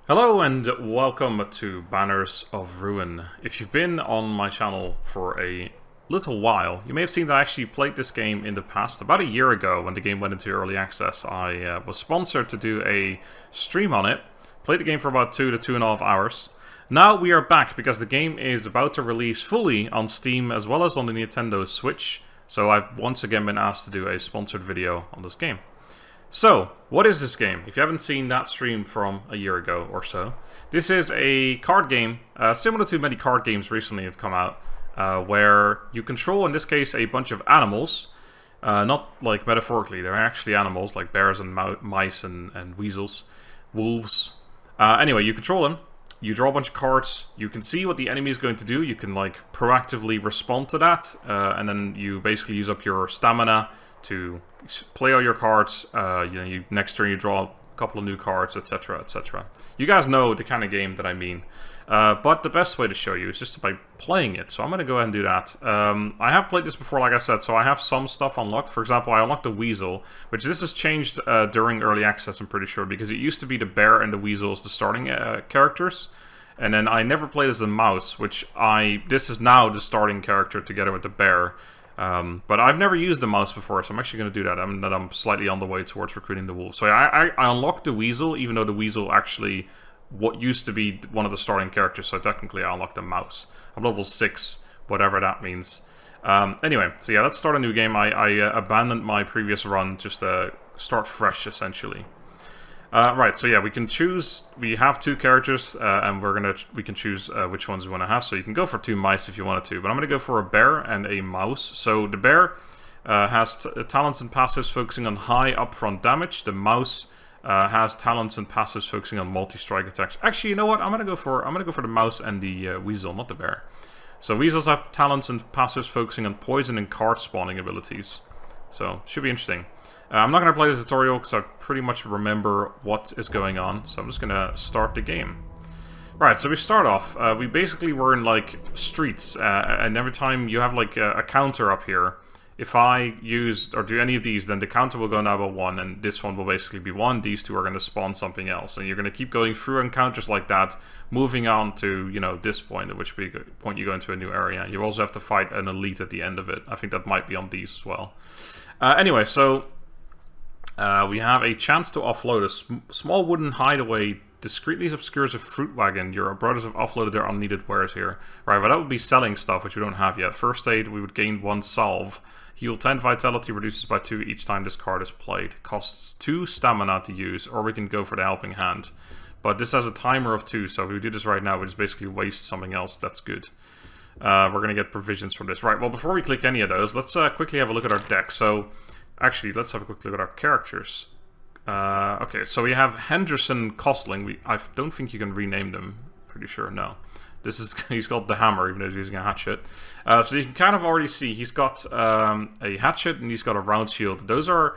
Hello and welcome to Banners of Ruin. If you've been on my channel for a little while, you may have seen that I actually played this game in the past. About a year ago, when the game went into early access, I was sponsored to do a stream on it. Played the game for about 2 to 2.5 hours. Now we are back because the game is about to release fully on Steam as well as on the Nintendo Switch. So I've once again been asked to do a sponsored video on this game. So, what is this game? If you haven't seen that stream from a year ago or so, this is a card game, similar to many card games recently have come out, where you control, in this case, a bunch of animals. Not like metaphorically, they're actually animals, like bears and mice and weasels, wolves. Anyway, you control them, you draw a bunch of cards, you can see what the enemy is going to do, you can like proactively respond to that, and then you basically use up your stamina to play all your cards. Next turn you draw a couple of new cards, etc, etc. You guys know the kind of game that I mean. But the best way to show you is just by playing it. So I'm going to go ahead and do that. I have played this before, like I said, so I have some stuff unlocked. For example, I unlocked the weasel, which this has changed during early access, I'm pretty sure, because it used to be the bear and the weasel as the starting characters. And then I never played as the mouse, this is now the starting character together with the bear. But I've never used the mouse before, so I'm actually going to do that. I'm slightly on the way towards recruiting the wolf. So I unlocked the weasel, even though the weasel actually what used to be one of the starting characters, so technically I unlocked the mouse. I'm level 6, whatever that means. Anyway, so yeah, let's start a new game. I abandoned my previous run just to start fresh, essentially. Right, so yeah, we can choose. We have 2 characters, and we can choose which ones we want to have. So you can go for 2 mice if you wanted to, but I'm going to go for a bear and a mouse. So the bear has talents and passives focusing on high upfront damage. The mouse has talents and passives focusing on multi-strike attacks. Actually, you know what? I'm going to go for the mouse and the weasel, not the bear. So weasels have talents and passives focusing on poison and card spawning abilities. So should be interesting. I'm not going to play the tutorial because I pretty much remember what is going on, so I'm just going to start the game. Right, so we start off, we basically were in like streets, and every time you have like a counter up here, if I use or do any of these, then the counter will go down by 1, and this one will basically be 1, these 2 are going to spawn something else, and you're going to keep going through encounters like that, moving on to, you know, this point, at which point you go into a new area. You also have to fight an elite at the end of it. I think that might be on these as well. Anyway, so we have a chance to offload a small wooden hideaway discreetly obscures a fruit wagon. Your brothers have offloaded their unneeded wares here. Right, but that would be selling stuff, which we don't have yet. First aid, we would gain 1 salve. Heal 10 vitality, reduces by 2 each time this card is played. Costs 2 stamina to use, or we can go for the helping hand. But this has a timer of 2, so if we do this right now, we just basically waste something else. That's good. We're going to get provisions from this. Right, well, before we click any of those, let's quickly have a look at our deck. So, actually, let's have a quick look at our characters. Okay, so we have Henderson Costling. I don't think you can rename them. Pretty sure, no. He's got the hammer, even though he's using a hatchet. So you can kind of already see he's got a hatchet and he's got a round shield. Those are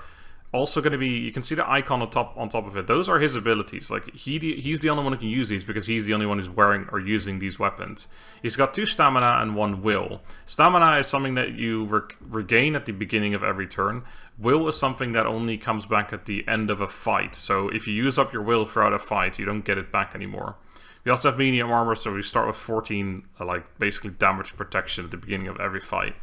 also going to be, you can see the icon on top of it. Those are his abilities. Like he's the only one who can use these because he's the only one who's wearing or using these weapons. He's got 2 stamina and 1 will. Stamina is something that you regain at the beginning of every turn. Will is something that only comes back at the end of a fight. So if you use up your will throughout a fight, you don't get it back anymore. We also have medium armor, so we start with 14, like basically damage protection at the beginning of every fight.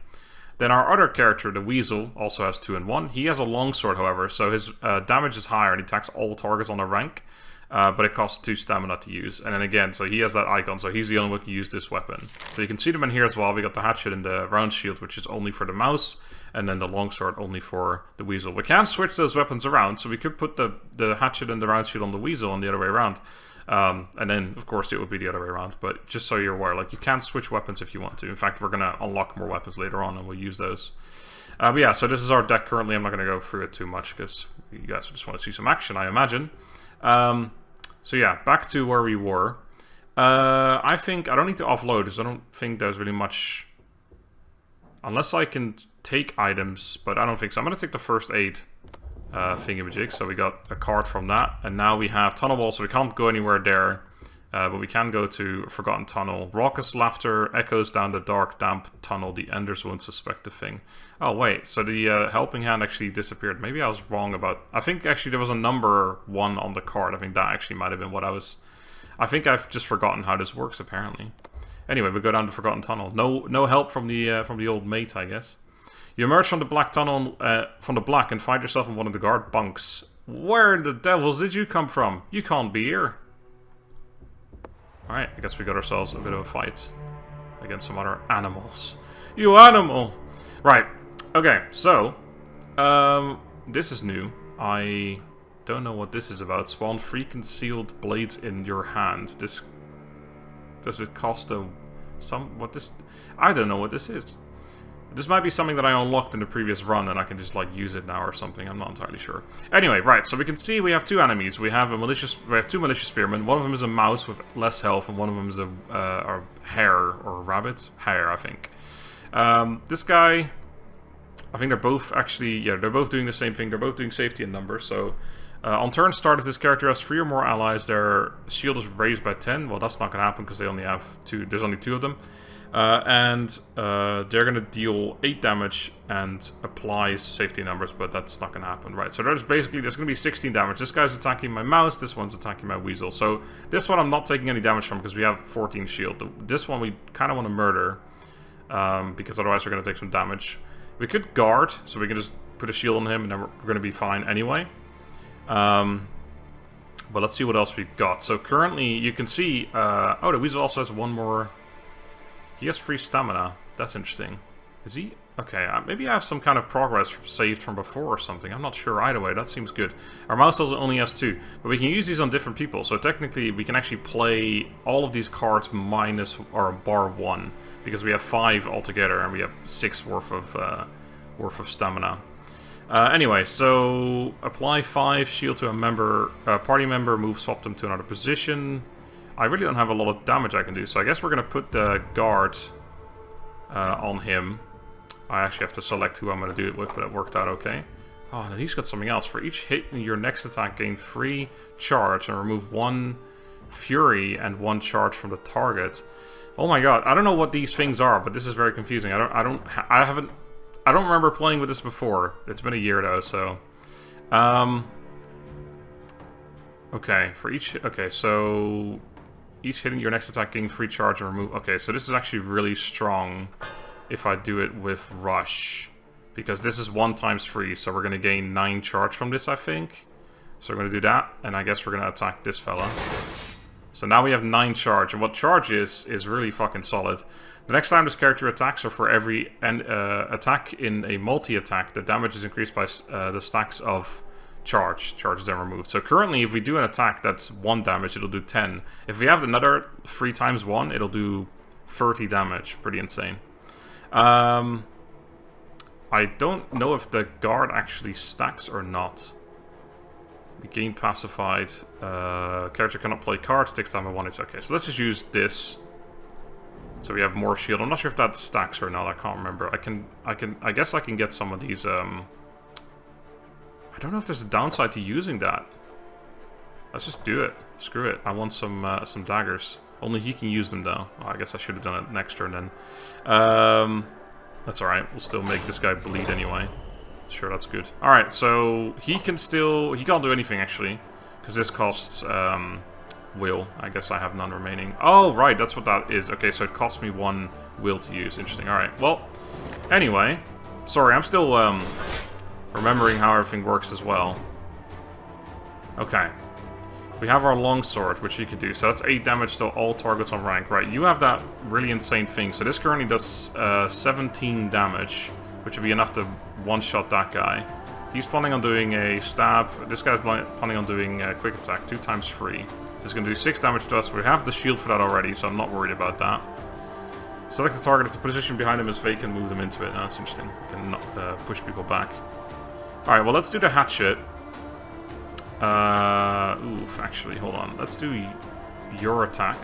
Then our other character, the Weasel, also has 2 and 1. He has a longsword, however, so his damage is higher and he attacks all targets on the rank, but it costs 2 stamina to use. And then again, so he has that icon, so he's the only one who can use this weapon. So you can see them in here as well. We got the hatchet and the round shield, which is only for the mouse, and then the longsword only for the Weasel. We can switch those weapons around, so we could put the hatchet and the round shield on the Weasel and the other way around. And then, of course, it would be the other way around. But just so you're aware, like, you can switch weapons if you want to. In fact, we're going to unlock more weapons later on, and we'll use those. But yeah, so this is our deck currently. I'm not going to go through it too much, because you guys just want to see some action, I imagine. So yeah, back to where we were. I think I don't need to offload, because I don't think there's really much... Unless I can take items, but I don't think so. I'm going to take the first aid thingamajig, so we got a card from that, and now we have Tunnel Wall, so we can't go anywhere there, but we can go to Forgotten Tunnel. Raucous laughter echoes down the dark, damp tunnel. The Enders won't suspect a thing. Oh wait, so the helping hand actually disappeared. Maybe I was wrong about... I think actually there was a number 1 on the card. I think that actually might have been what I was I think I've just forgotten how this works, apparently. Anyway, we go down the Forgotten Tunnel. No help from the old mate, I guess. You emerge from the black tunnel, from the black, and find yourself in one of the guard bunks. Where the devils did you come from? You can't be here. Alright, I guess we got ourselves a bit of a fight against some other animals. You animal! Right, okay, so, this is new. I don't know what this is about. Spawn 3 concealed blades in your hand. This... Does it cost a... I don't know what this is. This might be something that I unlocked in the previous run and I can just like use it now or something. I'm not entirely sure. Anyway, right, so we can see we have two enemies. We have two malicious spearmen. One of them is a mouse with less health and one of them is a hare or a rabbit. Hare, I think. This guy, I think they're both actually, yeah, they're both doing the same thing. They're both doing safety in numbers. So on turn start, if this character has 3 or more allies, their shield is raised by 10. Well, that's not going to happen because they only have 2. There's only 2 of them. They're going to deal 8 damage and applies safety numbers, but that's not going to happen, right? So there's going to be 16 damage. This guy's attacking my mouse, this one's attacking my weasel. So this one I'm not taking any damage from because we have 14 shield. This one we kind of want to murder, because otherwise we're going to take some damage. We could guard, so we can just put a shield on him and then we're going to be fine anyway. But let's see what else we've got. So currently you can see, oh, the weasel also has one more... He has free stamina. That's interesting. Is he? Okay, maybe I have some kind of progress saved from before or something. I'm not sure. Either way, that seems good. Our mouse also only has 2, but we can use these on different people. So technically, we can actually play all of these cards minus or bar 1, because we have 5 altogether and we have 6 worth of stamina. Anyway, so apply 5 shield to a member, party member. Move, swap them to another position. I really don't have a lot of damage I can do, so I guess we're going to put the guard on him. I actually have to select who I'm going to do it with, but it worked out okay. Oh, and he's got something else. For each hit in your next attack, gain 3 charge and remove 1 fury and 1 charge from the target. Oh my god, I don't know what these things are, but this is very confusing. I don't remember playing with this before. It's been a year though, so... Okay, for each... Okay, so... Each hitting your next attack gain 3 charge and remove... Okay, so this is actually really strong if I do it with Rush. Because this is 1 times 3, so we're going to gain 9 charge from this, I think. So we're going to do that, and I guess we're going to attack this fella. So now we have 9 charge, and what charge is really fucking solid. The next time this character attacks, or for every attack in a multi-attack, the damage is increased by the stacks of... Charge is then removed. So currently, if we do an attack that's 1 damage, it'll do 10. If we have another 3 times 1, it'll do 30 damage. Pretty insane. I don't know if the guard actually stacks or not. We gain pacified. Character cannot play cards. Takes time I want it. Okay, so let's just use this. So we have more shield. I'm not sure if that stacks or not. I can't remember. I guess I can get some of these. I don't know if there's a downside to using that. Let's just do it. Screw it. I want some daggers. Only he can use them though. Oh, I guess I should have done it next turn then. That's alright. We'll still make this guy bleed anyway. Sure, that's good. Alright, so he can't do anything actually. Because this costs will. I guess I have none remaining. Oh, right. That's what that is. Okay, so it costs me 1 will to use. Interesting. Alright, well. Anyway. Sorry, I'm still... remembering how everything works as well. Okay. We have our longsword, which you can do. So that's 8 damage to all targets on rank. Right, you have that really insane thing. So this currently does 17 damage, which would be enough to one-shot that guy. He's planning on doing a stab. This guy's planning on doing a quick attack, 2 times 3. So it's going to do 6 damage to us. We have the shield for that already, so I'm not worried about that. Select the target if the position behind him is vacant, move them into it. Oh, that's interesting. You can push people back. Alright, well, let's do the hatchet. Oof, actually, hold on. Let's do your attack.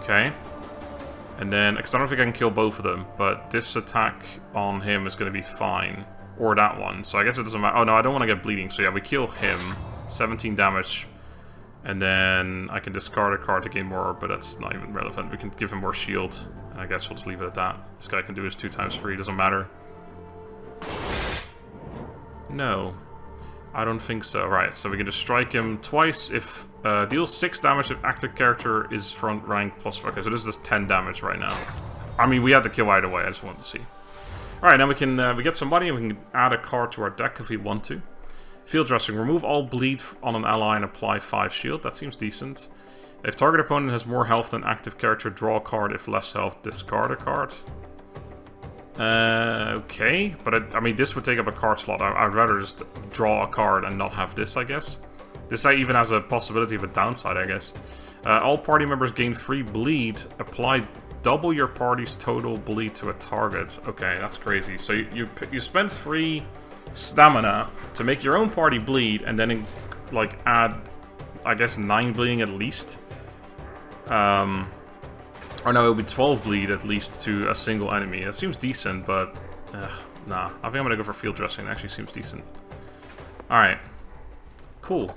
Okay. And then, because I don't think I can kill both of them, but this attack on him is going to be fine. Or that one, so I guess it doesn't matter. Oh, no, I don't want to get bleeding, so yeah, we kill him. 17 damage. And then I can discard a card to gain more, but that's not even relevant. We can give him more shield. And I guess we'll just leave it at that. This guy can do his 2 times 3, doesn't matter. No. I don't think so. Right, so we can just strike him twice if deals 6 damage if active character is front rank plus. Okay, so this is just 10 damage right now. I mean, we had to kill either way. I just wanted to see. All right, now we can we get some money and we can add a card to our deck if we want to. Field dressing. Remove all bleed on an ally and apply 5 shield. That seems decent. If target opponent has more health than active character, draw a card. If less health, discard a card. Okay, but I mean, this would take up a card slot. I'd rather just draw a card and not have this, I guess. This even has a possibility of a downside, I guess. All party members gain free bleed. Apply double your party's total bleed to a target. Okay, that's crazy. So you spend 3 stamina to make your own party bleed, and then like add, I guess, 9 bleeding at least. Or no, it would be 12 bleed at least to a single enemy. That seems decent, but nah. I think I'm gonna go for field dressing. It actually seems decent. Alright. Cool.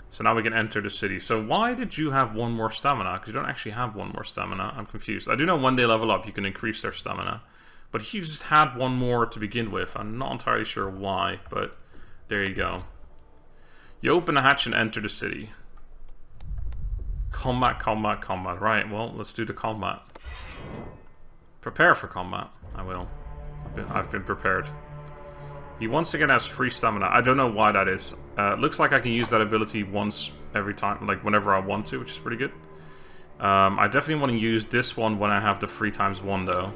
So now we can enter the city. So why did you have 1 more stamina? Because you don't actually have 1 more stamina. I'm confused. I do know when they level up, you can increase their stamina. But he just had 1 more to begin with. I'm not entirely sure why, but there you go. You open the hatch and enter the city. Combat, combat, combat. Right, well, let's do the combat. Prepare for combat. I will. I've been prepared. He once again has free stamina. I don't know why that is. Looks like I can use that ability once every time, like whenever I want to, which is pretty good. I definitely want to use this one when I have the 3x1 though.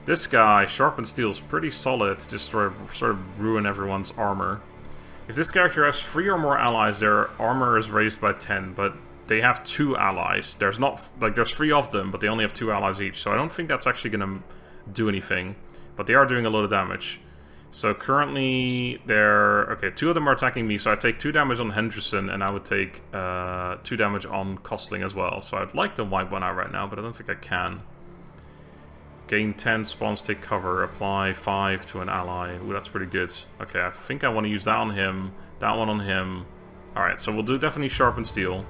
This guy, Sharpened Steel, is pretty solid to just sort of ruin everyone's armor. If this character has 3 or more allies, their armor is raised by 10, but they have 2 allies. There's not, like, there's 3 of them, but they only have 2 allies each, so I don't think that's actually gonna do anything. But they are doing a lot of damage. So currently, they're... Okay, 2 of them are attacking me, so I take 2 damage on Henderson, and I would take 2 damage on Costling as well. So I'd like to wipe one out right now, but I don't think I can. Gain 10 spawns, take cover, apply 5 to an ally. Ooh, that's pretty good. Okay, I think I want to use that on him, that one on him. Alright, so we'll do definitely Sharpened Steel.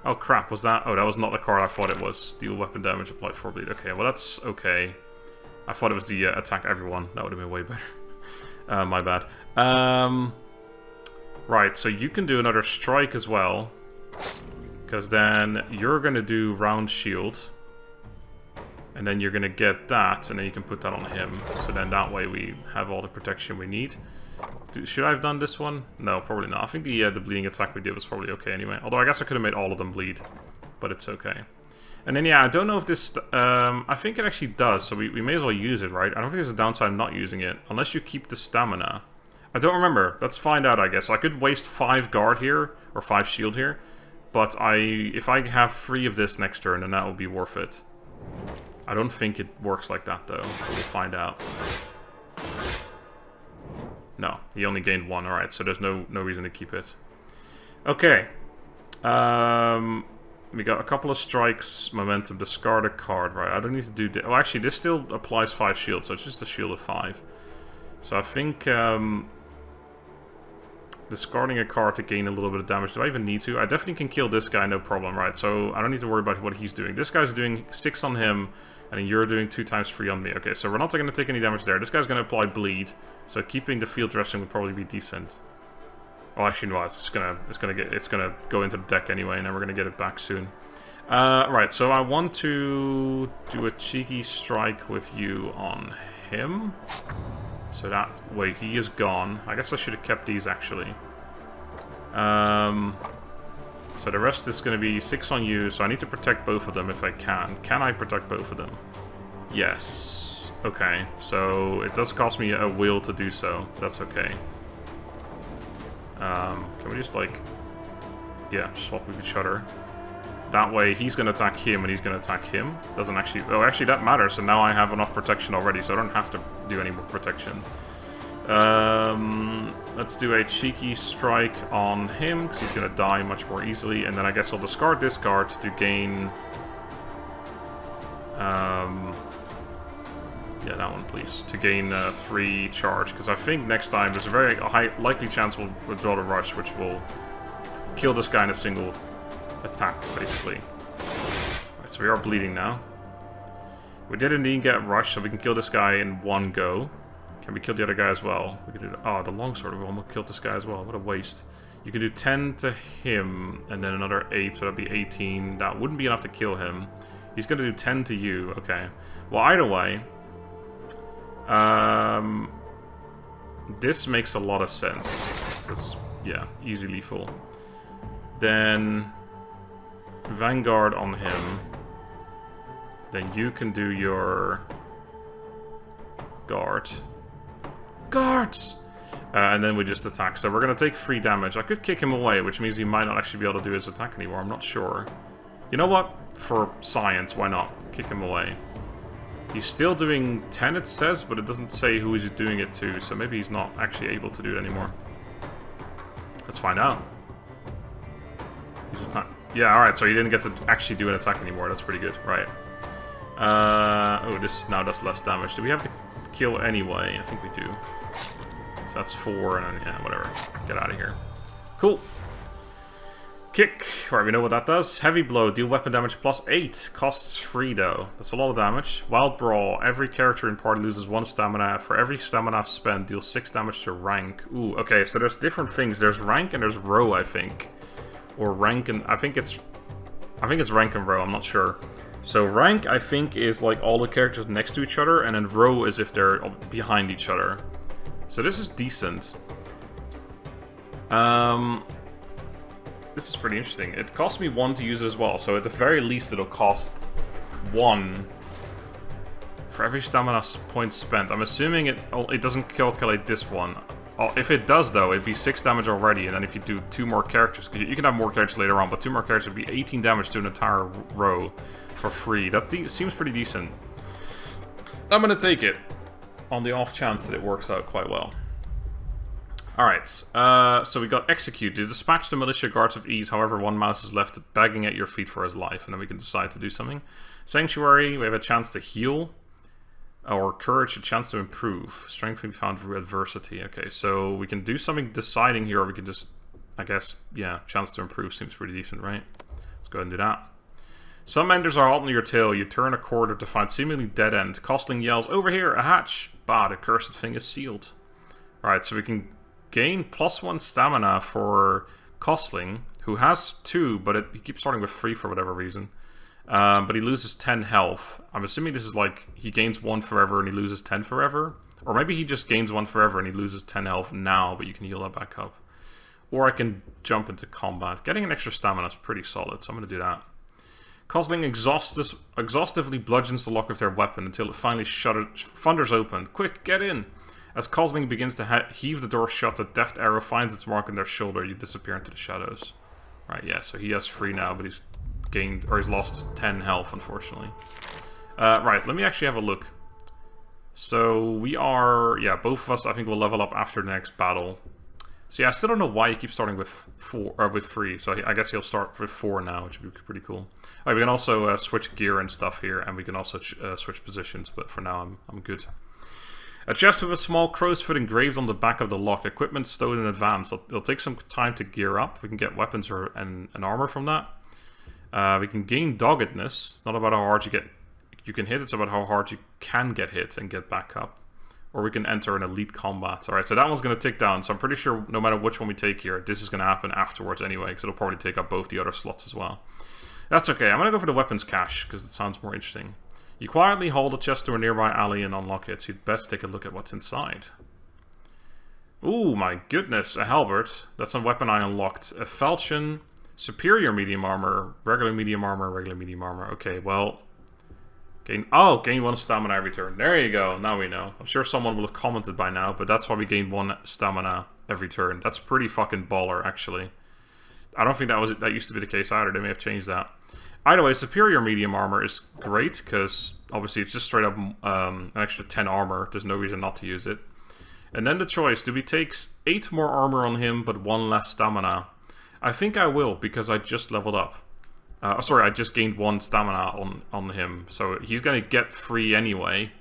Oh crap, was that? Oh, that was not the card I thought it was. Deal weapon damage, apply 4 bleed. Okay, well that's okay. I thought it was the attack everyone. That would have been way better. My bad. Right, so you can do another strike as well. Because then you're going to do round shield. And then you're going to get that, and then you can put that on him. So then that way we have all the protection we need. Should I have done this one? No, probably not. I think the bleeding attack we did was probably okay anyway. Although I guess I could have made all of them bleed. But it's okay. And then, yeah, I don't know if this... I think it actually does, so we may as well use it, right? I don't think there's a downside not using it, unless you keep the stamina. I don't remember. Let's find out, I guess. I could waste 5 guard here, or 5 shield here. But if I have 3 of this next turn, then that will be worth it. I don't think it works like that, though. We'll find out. No, he only gained 1. Alright, so there's no reason to keep it. Okay. We got a couple of strikes, momentum, discard a card. Right, I don't need to do... Oh, actually, this still applies 5 shields, so it's just a shield of 5. So I think... discarding a card to gain a little bit of damage. Do I even need to? I definitely can kill this guy, no problem, right? So I don't need to worry about what he's doing. This guy's doing 6 on him, and then you're doing 2 times 3 on me. Okay, so we're not going to take any damage there. This guy's going to apply bleed, so keeping the field dressing would probably be decent. Oh, actually, no, it's gonna go into the deck anyway, and then we're gonna get it back soon. Right, so I want to do a cheeky strike with you on him. So that's... Wait, he is gone. I guess I should have kept these, actually. So the rest is going to be 6 on you, so I need to protect both of them if I can. Can I protect both of them? Yes. Okay, so it does cost me a will to do so. That's okay. Can we just, like... Yeah, swap with each other. That way, he's going to attack him, and he's going to attack him. Doesn't actually... Oh, actually, that matters, so now I have enough protection already, so I don't have to do any more protection. Let's do a cheeky strike on him, because he's going to die much more easily, and then I guess I'll discard this card to gain... Yeah, that one, please. To gain 3 charge, because I think next time there's a very likely chance we'll withdraw the rush, which will kill this guy in a single attack, basically. Right, so we are bleeding now. We did indeed get rush, so we can kill this guy in one go. Can we kill the other guy as well? We can do the longsword will almost kill this guy as well. What a waste. You can do 10 to him, and then another 8, so that'd be 18. That wouldn't be enough to kill him. He's gonna do 10 to you. Okay. Well, either way, this makes a lot of sense. That's, yeah, easy lethal. Then Vanguard on him. Then you can do your guard. Guards! And then we just attack. So we're going to take 3 damage. I could kick him away, which means we might not actually be able to do his attack anymore. I'm not sure. You know what? For science, why not? Kick him away. He's still doing 10, it says, but it doesn't say who he's doing it to. So maybe he's not actually able to do it anymore. Let's find out. He's attack. Yeah, alright, so he didn't get to actually do an attack anymore. That's pretty good. Right. Oh, this now does less damage. Do we have to kill anyway? I think we do. So that's 4, and then, yeah, whatever. Get out of here. Cool. Kick. Right, we know what that does. Heavy blow. Deal weapon damage plus 8. Costs 3, though. That's a lot of damage. Wild brawl. Every character in party loses 1 stamina. For every stamina spent, deal 6 damage to rank. Ooh, okay, so there's different things. There's rank and there's row, I think. Or rank and... I think it's rank and row. I'm not sure. So rank, I think, is like all the characters next to each other, and then row is if they're behind each other. So this is decent. This is pretty interesting. It cost me 1 to use it as well, so at the very least it'll cost 1 for every stamina point spent. I'm assuming it doesn't calculate this one. If it does, though, it'd be 6 damage already, and then if you do 2 more characters, because you can have more characters later on, but 2 more characters would be 18 damage to an entire row for free. That seems pretty decent. I'm gonna take it, on the off chance that it works out quite well. Alright, so we got execute. You dispatch the militia guards with ease, however 1 mouse is left begging at your feet for his life, and then we can decide to do something. Sanctuary, we have a chance to heal. Or courage, a chance to improve. Strength can be found through adversity. Okay, so we can do something deciding here, or we can just, I guess, yeah, chance to improve seems pretty decent, right? Let's go ahead and do that. Some enders are hot on your tail. You turn a corridor to find seemingly dead end. Costling yells, "Over here, a hatch!" Bah, the cursed thing is sealed. Alright, so we can gain +1 stamina for Costling, who has 2, but he keeps starting with 3 for whatever reason. But he loses 10 health. I'm assuming this is like, he gains 1 forever and he loses 10 forever. Or maybe he just gains 1 forever and he loses 10 health now, but you can heal that back up. Or I can jump into combat. Getting an extra stamina is pretty solid, so I'm going to do that. Costling exhaustively bludgeons the lock with their weapon until it finally thunders open. Quick, get in! As Costling begins to heave the door shut, a deft arrow finds its mark on their shoulder. You disappear into the shadows. Right, yeah, so he has 3 now, but he's lost 10 health, unfortunately. Right, let me actually have a look. So we are, yeah, both of us I think will level up after the next battle. So yeah, I still don't know why he keeps starting with 3. So I guess he'll start with 4 now, which would be pretty cool. Alright, we can also switch gear and stuff here, and we can also switch positions. But for now, I'm good. A chest with a small crow's foot engraved on the back of the lock. Equipment stowed in advance. It'll take some time to gear up. We can get weapons and armor from that. We can gain doggedness. Not about how hard you can hit, it's about how hard you can get hit and get back up. Or we can enter an elite combat. Alright, so that one's going to tick down. So I'm pretty sure no matter which one we take here, this is going to happen afterwards anyway, because it'll probably take up both the other slots as well. That's okay. I'm going to go for the weapons cache, because it sounds more interesting. You quietly hold a chest to a nearby alley and unlock it. So you'd best take a look at what's inside. Ooh, my goodness. A halberd. That's a weapon I unlocked. A falchion. Superior medium armor, regular medium armor, regular medium armor. Okay, well, gain 1 stamina every turn. There you go. Now we know. I'm sure someone will have commented by now, but that's why we gain 1 stamina every turn. That's pretty fucking baller, actually. I don't think that used to be the case either. They may have changed that. Either way, superior medium armor is great because obviously it's just straight up an extra 10 armor. There's no reason not to use it. And then the choice: do we take 8 more armor on him but 1 less stamina? I think I will, because I just leveled up. Sorry, I just gained 1 stamina on him. So he's going to get 3 anyway.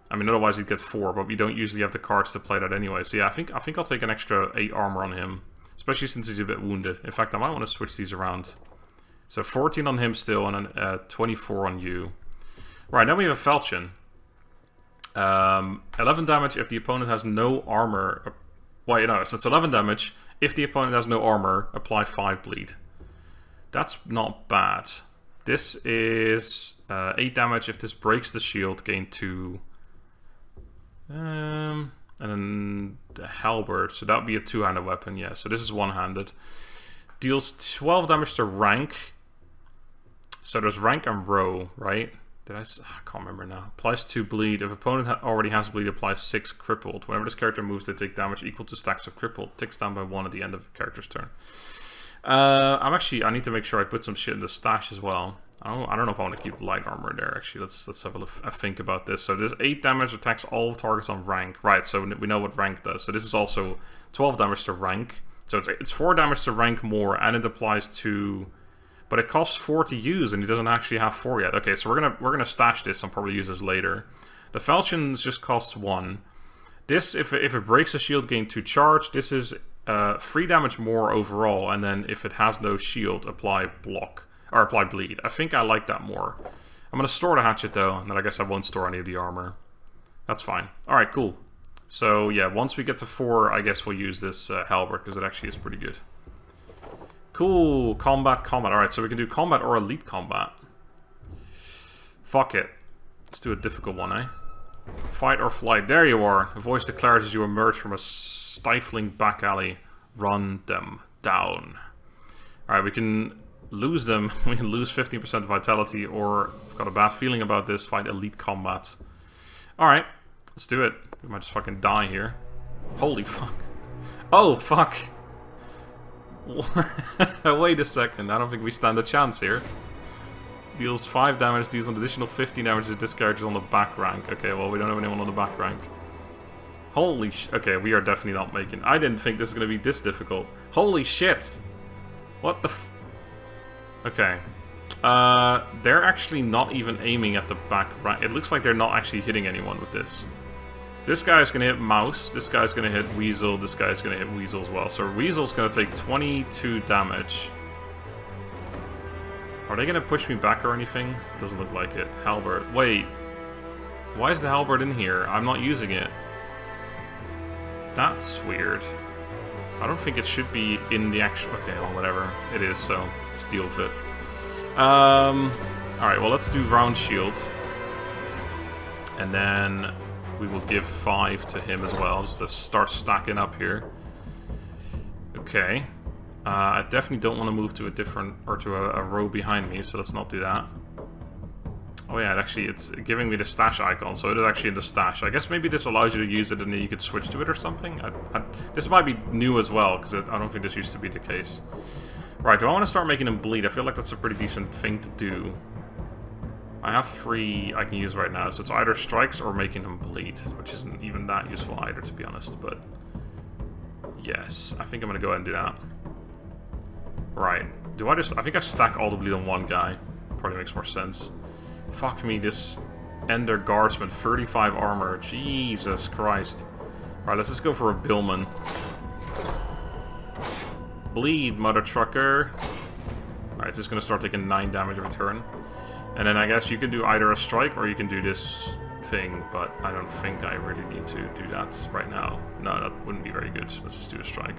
I mean, otherwise he'd get 4, but we don't usually have the cards to play that anyway. So yeah, I think I'll take an extra 8 armor on him. Especially since he's a bit wounded. In fact, I might want to switch these around. So 14 on him still, and then 24 on you. Right, now we have a falchion. 11 damage if the opponent has no armor. Wait, no, so it's 11 damage. If the opponent has no armor, apply 5 bleed. That's not bad. This is 8 damage if this breaks the shield, gain 2. And then the halberd, so that would be a 2-handed weapon, yeah. So this is one-handed. Deals 12 damage to rank. So there's rank and row, right? I can't remember now. Applies 2 bleed. If opponent already has bleed, applies 6 crippled. Whenever this character moves, they take damage equal to stacks of crippled. Ticks down by 1 at the end of the character's turn. I need to make sure I put some shit in the stash as well. I don't know if I want to keep light armor there, actually. Let's have a think about this. So this 8 damage attacks all targets on rank. Right, so we know what rank does. So this is also 12 damage to rank. So it's 4 damage to rank more, and it applies to... But it costs 4 to use, and he doesn't actually have 4 yet. Okay, so we're gonna stash this and probably use this later. The falchions just costs 1. This, if it breaks a shield, gain 2 charge. This is 3 damage more overall, and then if it has no shield, apply block or apply bleed. I think I like that more. I'm gonna store the hatchet though, and then I guess I won't store any of the armor. That's fine. All right, cool. So yeah, once we get to 4, I guess we'll use this halberd because it actually is pretty good. Cool, combat. Alright, so we can do combat or elite combat. Fuck it. Let's do a difficult one, eh? Fight or flight. There you are. A voice declares as you emerge from a stifling back alley. Run them down. Alright, we can lose them. We can lose 15% vitality, or I've got a bad feeling about this. Fight elite combat. Alright, let's do it. We might just fucking die here. Holy fuck. Oh, fuck. Wait a second, I don't think we stand a chance here. Deals 5 damage, deals an additional 15 damage to this character on the back rank. Okay, well, we don't have anyone on the back rank. Holy okay, we are definitely not making... I didn't think this was going to be this difficult. Holy shit! What the Okay. They're actually not even aiming at the back rank. It looks like they're not actually hitting anyone with this. This guy's going to hit Mouse, this guy's going to hit Weasel, this guy's going to hit Weasel as well. So Weasel's going to take 22 damage. Are they going to push me back or anything? Doesn't look like it. Halberd. Wait. Why is the halberd in here? I'm not using it. That's weird. I don't think it should be in the actual... Okay, well, whatever. It is, so let's deal with it. Alright, well, let's do round shields. And then... we will give 5 to him as well, just to start stacking up here. Okay. I definitely don't want to move to a different, or to a row behind me, so let's not do that. Oh yeah, it's giving me the stash icon, so it is actually in the stash. I guess maybe this allows you to use it and then you could switch to it or something. This might be new as well, because I don't think this used to be the case. Right, do I want to start making him bleed? I feel like that's a pretty decent thing to do. I have 3 I can use right now, so it's either strikes or making him bleed, which isn't even that useful either, to be honest, but... yes, I think I'm gonna go ahead and do that. Right, I think I stack all the bleed on one guy. Probably makes more sense. Fuck me, this Ender Guardsman, 35 armor, Jesus Christ. Right, let's just go for a Billman. Bleed, mother trucker. Alright, it's just gonna start taking 9 damage every turn. And then I guess you can do either a strike or you can do this thing, but I don't think I really need to do that right now. No, that wouldn't be very good. Let's just do a strike.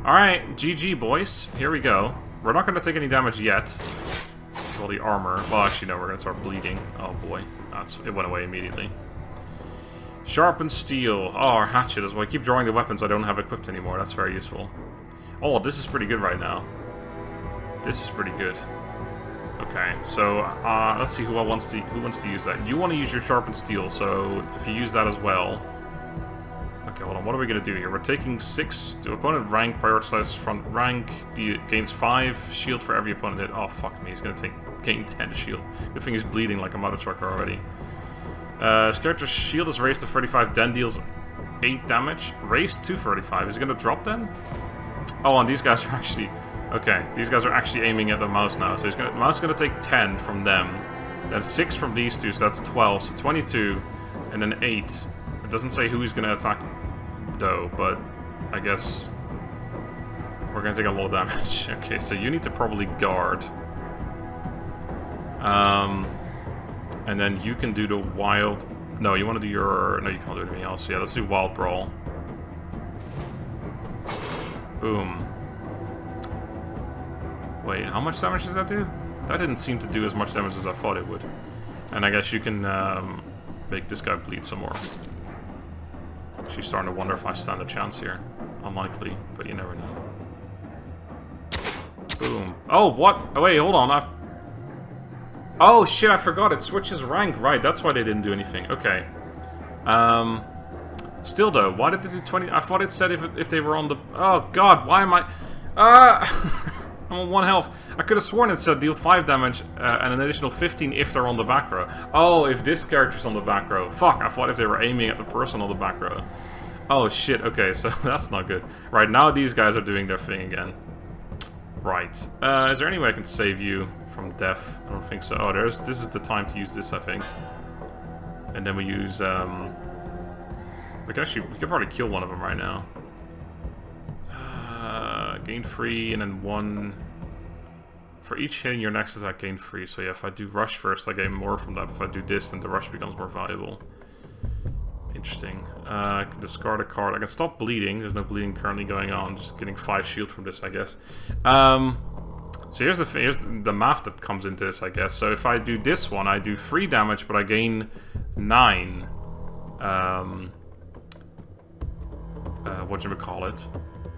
Alright, GG boys. Here we go. We're not going to take any damage yet. It's all the armor. Well, actually no, we're going to start bleeding. Oh boy. It went away immediately. Sharpened steel. Oh, our hatchet as well. I keep drawing the weapons I don't have equipped anymore. That's very useful. Oh, this is pretty good right now. This is pretty good. Okay, so let's see who wants to use that. You want to use your sharpened steel, so if you use that as well. Okay, hold on. What are we gonna do here? We're taking 6 to opponent rank. Prioritize front rank. Gains 5 shield for every opponent hit. Oh fuck me! He's gonna gain 10 shield. Good thing he's bleeding like a mother trucker already. His character's shield is raised to 35. Then deals 8 damage. Raised to 35. Is he gonna drop then? Oh, and these guys are actually. Okay, these guys are actually aiming at the mouse now. So the mouse is going to take 10 from them. Then 6 from these two, so that's 12. So 22, and then 8. It doesn't say who he's going to attack, though, but I guess we're going to take a lot of damage. Okay, so you need to probably guard. And then you can do the wild No, you want to do your... No, you can't do anything else. Yeah, let's do Wild Brawl. Boom. Wait, how much damage does that do? That didn't seem to do as much damage as I thought it would. And I guess you can make this guy bleed some more. She's starting to wonder if I stand a chance here. Unlikely, but you never know. Boom. Oh, what? Oh, wait, hold on. Oh, shit, I forgot. It switches rank. Right, that's why they didn't do anything. Okay. Still, though, why did they do 20? I thought it said if they were on the... Oh, God, why am I... I'm on 1 health. I could have sworn it said deal 5 damage and an additional 15 if they're on the back row. Oh, if this character's on the back row. Fuck, I thought if they were aiming at the person on the back row. Oh, shit, okay, so that's not good. Right, now these guys are doing their thing again. Right. Is there any way I can save you from death? I don't think so. Oh, this is the time to use this, I think. And then we use, we could probably kill one of them right now. Gain 3 and then 1. For each hit in your next attack, gain 3. So yeah, if I do rush first, I gain more from that. If I do this, then the rush becomes more valuable. Interesting. I can discard a card. I can stop bleeding. There's no bleeding currently going on. Just getting 5 shield from this, I guess. So here's the math that comes into this, I guess. So if I do this one, I do 3 damage, but I gain 9. Whatchamacallit?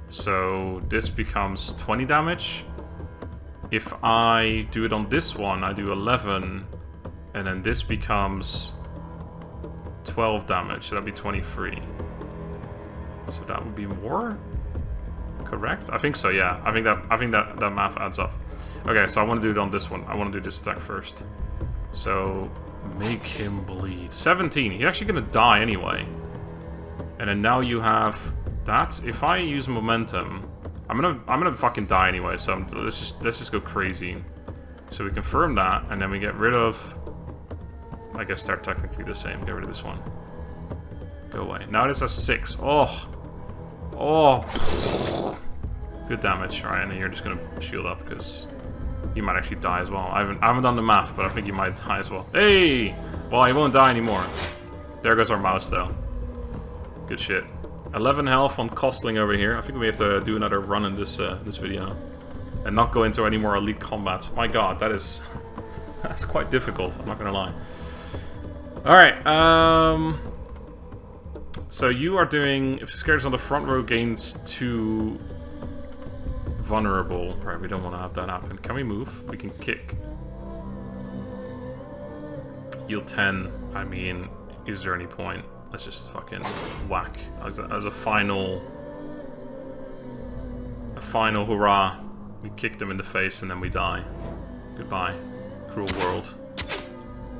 So this becomes 20 damage. If I do it on this one, I do 11. And then this becomes 12 damage. So that'd be 23. So that would be more? Correct? I think so, yeah. I think that math adds up. Okay, so I want to do it on this one. I want to do this attack first. So make him bleed. 17. He's actually gonna die anyway. And then now you have that. If I use momentum, I'm gonna fucking die anyway. So let's just go crazy. So we confirm that, and then we get rid of. I guess they're technically the same. Get rid of this one. Go away. Now this has 6. Oh. Oh. Good damage. Alright, and then you're just gonna shield up because you might actually die as well. I haven't done the math, but I think you might die as well. Hey! Well, he won't die anymore. There goes our mouse, though. Good shit. 11 health on Costling over here. I think we have to do another run in this this video. And not go into any more elite combats. My god, that is... that's quite difficult, I'm not gonna lie. Alright, so you are doing... If the character's on the front row, gains 2... vulnerable. Right, we don't want to have that happen. Can we move? We can kick. Yield 10. I mean, is there any point? Let's just fucking whack as a final hurrah. We kick them in the face and then we die. Goodbye, cruel world.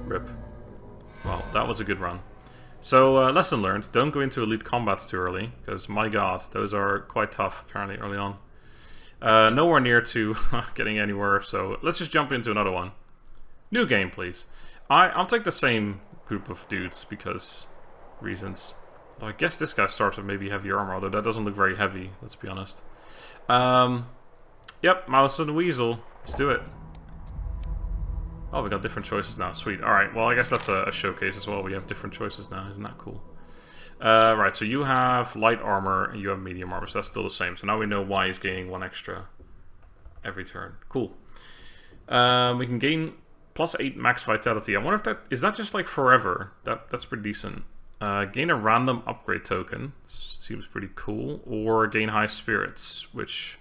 Rip. Well, that was a good run. So, lesson learned: don't go into elite combats too early, because my god, those are quite tough apparently early on. Nowhere near to getting anywhere, so let's just jump into another one. New game, please. I'll take the same group of dudes because reasons. Well, I guess this guy starts with maybe heavy armor, although that doesn't look very heavy, let's be honest. Yep, Mouse and Weasel. Let's do it. Oh, we got different choices now. Sweet. Alright, well, I guess that's a showcase as well. We have different choices now. Isn't that cool? Right, so you have light armor and you have medium armor, so that's still the same. So now we know why he's gaining 1 extra every turn. Cool. We can gain +8 max vitality. I wonder if that... Is that just like forever? That's pretty decent. Gain a random upgrade token. Seems pretty cool. Or gain high spirits, which...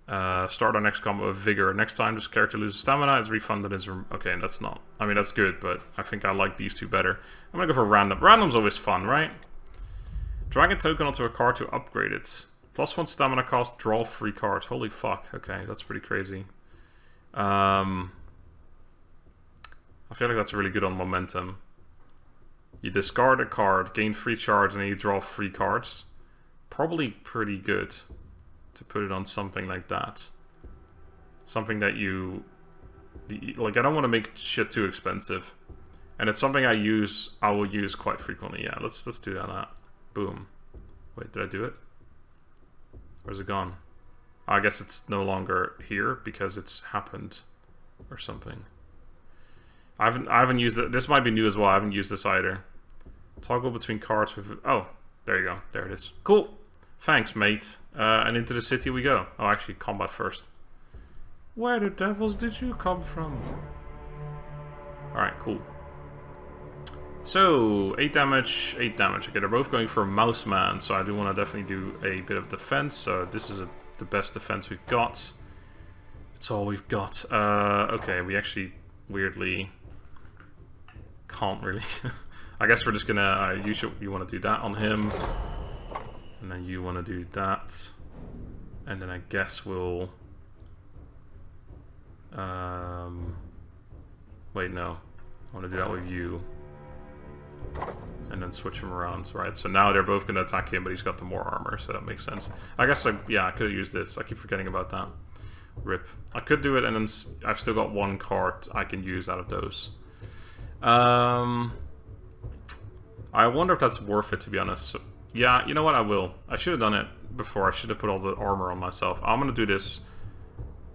start our next combo with vigor. Next time this character loses stamina, it's refunded as... Okay, that's not... I mean, that's good, but I think I like these two better. I'm gonna go for random. Random's always fun, right? Drag a token onto a card to upgrade it. +1 stamina cost, draw 3 cards. Holy fuck. Okay, that's pretty crazy. I feel like that's really good on momentum. You discard a card, gain 3 charge, and then you draw 3 cards. Probably pretty good to put it on something like that. Something that you... Like, I don't want to make shit too expensive. And it's something I will use quite frequently. Yeah, let's do that. Boom. Wait, did I do it? Where's it gone? I guess it's no longer here because it's happened or something. I haven't used it. This might be new as well. I haven't used this either. Toggle between cards with... Oh, there you go. There it is. Cool. Thanks, mate. And into the city we go. Oh, actually, combat first. Where the devils did you come from? Alright, cool. So, 8 damage, 8 damage. Okay, they're both going for Mouse Man, so I do want to definitely do a bit of defense. So this is the best defense we've got. It's all we've got. Okay, we actually weirdly can't really... I guess we're just gonna... you want to do that on him. And then you want to do that. And then I guess we'll... wait, no. I want to do that with you. And then switch them around, right? So now they're both going to attack him, but he's got the more armor, so that makes sense. I guess, yeah, I could have used this. I keep forgetting about that. Rip. I could do it, and then I've still got one card I can use out of those. I wonder if that's worth it, to be honest. So, yeah, you know what? I will. I should have done it before. I should have put all the armor on myself. I'm going to do this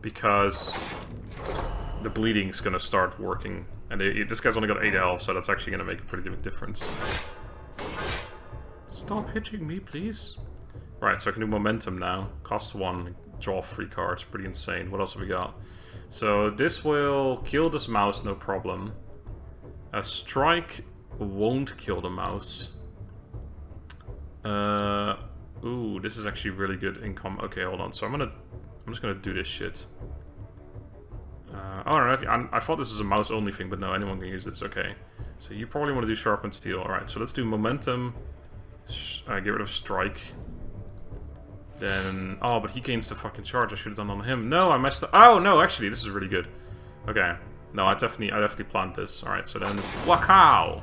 because the bleeding's going to start working. And this guy's only got 8 health, so that's actually going to make a pretty big difference. Stop hitting me, please. Right, so I can do momentum now. Cost 1, draw 3 cards. Pretty insane. What else have we got? So this will kill this mouse, no problem. A strike won't kill the mouse. Ooh, this is actually really good income. Okay, hold on. So I'm just gonna do this shit. Oh, no, I thought this is a mouse-only thing, but no, anyone can use this. Okay. So you probably want to do Sharpened Steel. Alright, so let's do Momentum. Get rid of Strike. Then... Oh, but he gains the fucking charge. I should have done on him. No, I messed up. Oh, no, actually, this is really good. Okay. No, I definitely planned this. Alright, so then... Wakaw!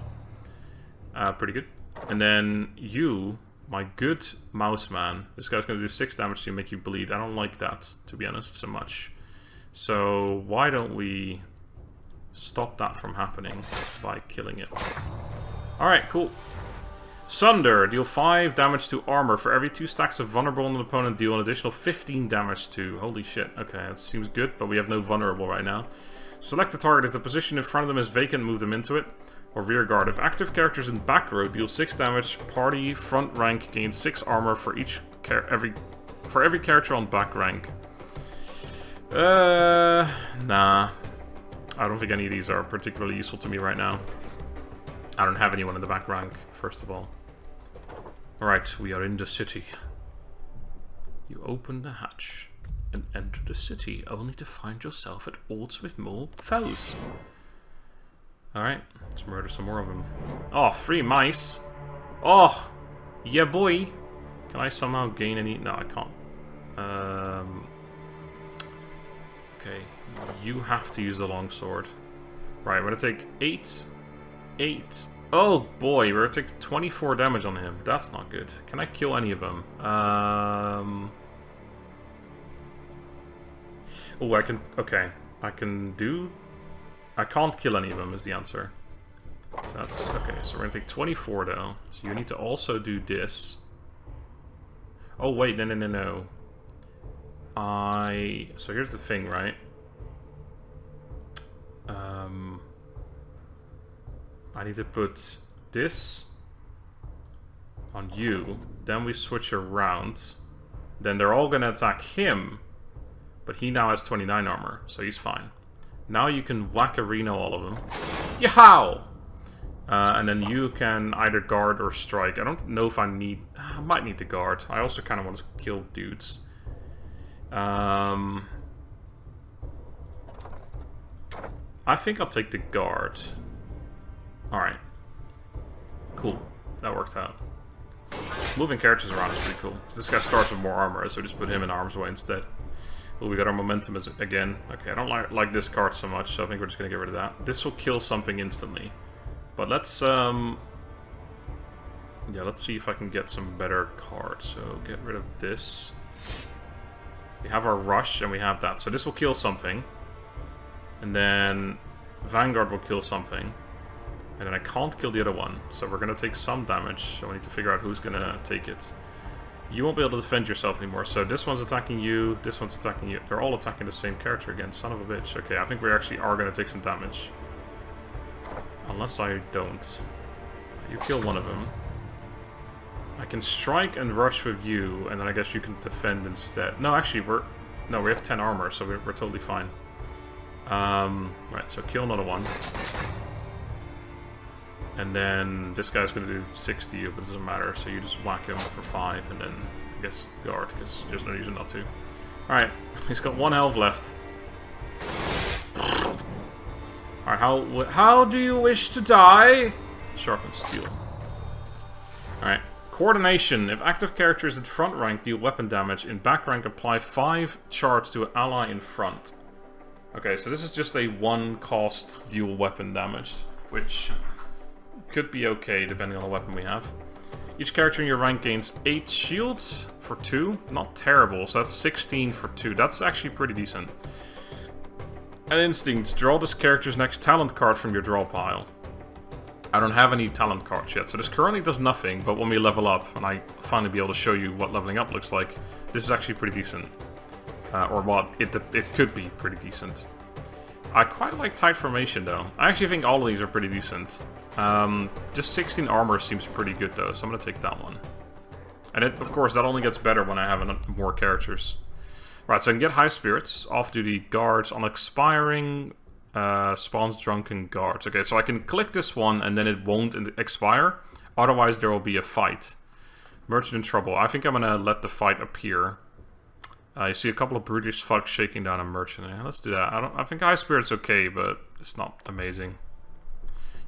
Pretty good. And then you, my good mouse man. This guy's going to do 6 damage to you, make you bleed. I don't like that, to be honest, so much. So why don't we stop that from happening by killing it? Alright, cool. Sunder, deal 5 damage to armor. For every 2 stacks of vulnerable on an opponent, deal an additional 15 damage to. Holy shit. Okay, that seems good, but we have no vulnerable right now. Select a target. If the position in front of them is vacant, move them into it. Or rear guard. If active characters in back row, deal 6 damage. Party front rank gains 6 armor for every character on back rank. Nah. I don't think any of these are particularly useful to me right now. I don't have anyone in the back rank, first of all. Alright, we are in the city. You open the hatch and enter the city, only to find yourself at odds with more foes. Alright, let's murder some more of them. Oh, 3 mice! Oh! Yeah, boy! Can I somehow gain any... No, I can't. Okay, you have to use the longsword. Right, we're gonna take 8. Oh boy, we're gonna take 24 damage on him. That's not good. Can I kill any of them? Oh, I can... Okay, I can do... I can't kill any of them is the answer. So that's... Okay, so we're gonna take 24 though. So you need to also do this. Oh wait, no. So here's the thing, right? I need to put this on you. Then we switch around. Then they're all gonna attack him. But he now has 29 armor, so he's fine. Now you can whack-a-reno all of them. Yow! And then you can either guard or strike. I don't know if I need... I might need to guard. I also kind of want to kill dudes. I think I'll take the guard. Alright. Cool. That worked out. Moving characters around is pretty cool. So this guy starts with more armor, so just put him in harm's way instead. Oh, we got our momentum again. Okay, I don't like this card so much, so I think we're just going to get rid of that. This will kill something instantly. But let's, yeah, let's see if I can get some better cards. So get rid of this. We have our rush, and we have that. So this will kill something. And then Vanguard will kill something. And then I can't kill the other one. So we're going to take some damage. So we need to figure out who's going to take it. You won't be able to defend yourself anymore. So this one's attacking you. This one's attacking you. They're all attacking the same character again. Son of a bitch. Okay, I think we actually are going to take some damage. Unless I don't. You kill one of them. I can strike and rush with you, and then I guess you can defend instead. No, actually, we have 10 armor, so we're totally fine. Right, so kill another one. And then this guy's going to do 6 to you, but it doesn't matter, so you just whack him for 5, and then I guess guard, because there's no reason not to. Alright, he's got 1 health left. Alright, how do you wish to die? Sharpen steel. Alright. Coordination. If active characters in front rank deal weapon damage, in back rank apply 5 charge to an ally in front. Okay, so this is just a 1 cost dual weapon damage, which could be okay depending on the weapon we have. Each character in your rank gains 8 shields for 2. Not terrible, so that's 16 for 2. That's actually pretty decent. An instinct. Draw this character's next talent card from your draw pile. I don't have any talent cards yet, so this currently does nothing, but when we level up, and I finally be able to show you what leveling up looks like, this is actually pretty decent. Or what, it could be pretty decent. I quite like tight formation though. I actually think all of these are pretty decent. Just 16 armor seems pretty good though, so I'm gonna take that one. And of course, that only gets better when I have more characters. Right, so I can get high spirits, off-duty guards on expiring... spawns drunken guards. Okay, so I can click this one and then it won't expire. Otherwise there will be a fight. Merchant in trouble. I think I'm gonna let the fight appear. You see a couple of brutish fucks shaking down a merchant. Yeah, let's do that. I think high spirit's okay, but it's not amazing.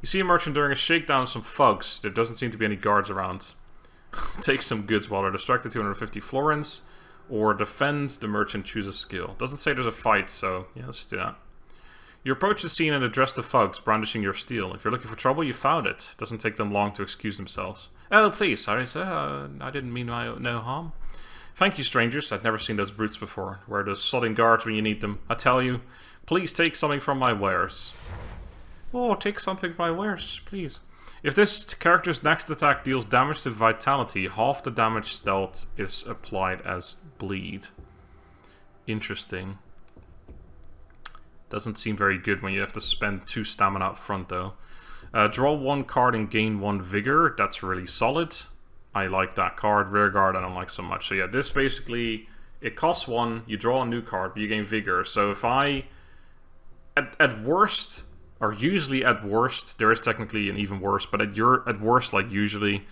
You see a merchant during a shakedown of some thugs. There doesn't seem to be any guards around. Take some goods while they're distracted. 250 florins. Or defend the merchant, choose a skill. Doesn't say there's a fight, so yeah, let's do that. You approach the scene and address the thugs, brandishing your steel. If you're looking for trouble, you found it. Doesn't take them long to excuse themselves. Oh, please, sorry, sir. I didn't mean no harm. Thank you, strangers. I've never seen those brutes before. Where are those sodding guards when you need them? I tell you, please take something from my wares. Oh, take something from my wares, please. If this character's next attack deals damage to vitality, half the damage dealt is applied as bleed. Interesting. Doesn't seem very good when you have to spend 2 stamina up front, though. Draw 1 card and gain 1 vigor. That's really solid. I like that card. Rear guard I don't like so much. So yeah, this basically... It costs 1, you draw a new card, but you gain vigor. So if I... At worst, or usually at worst, there is technically an even worse, but at worst, like usually,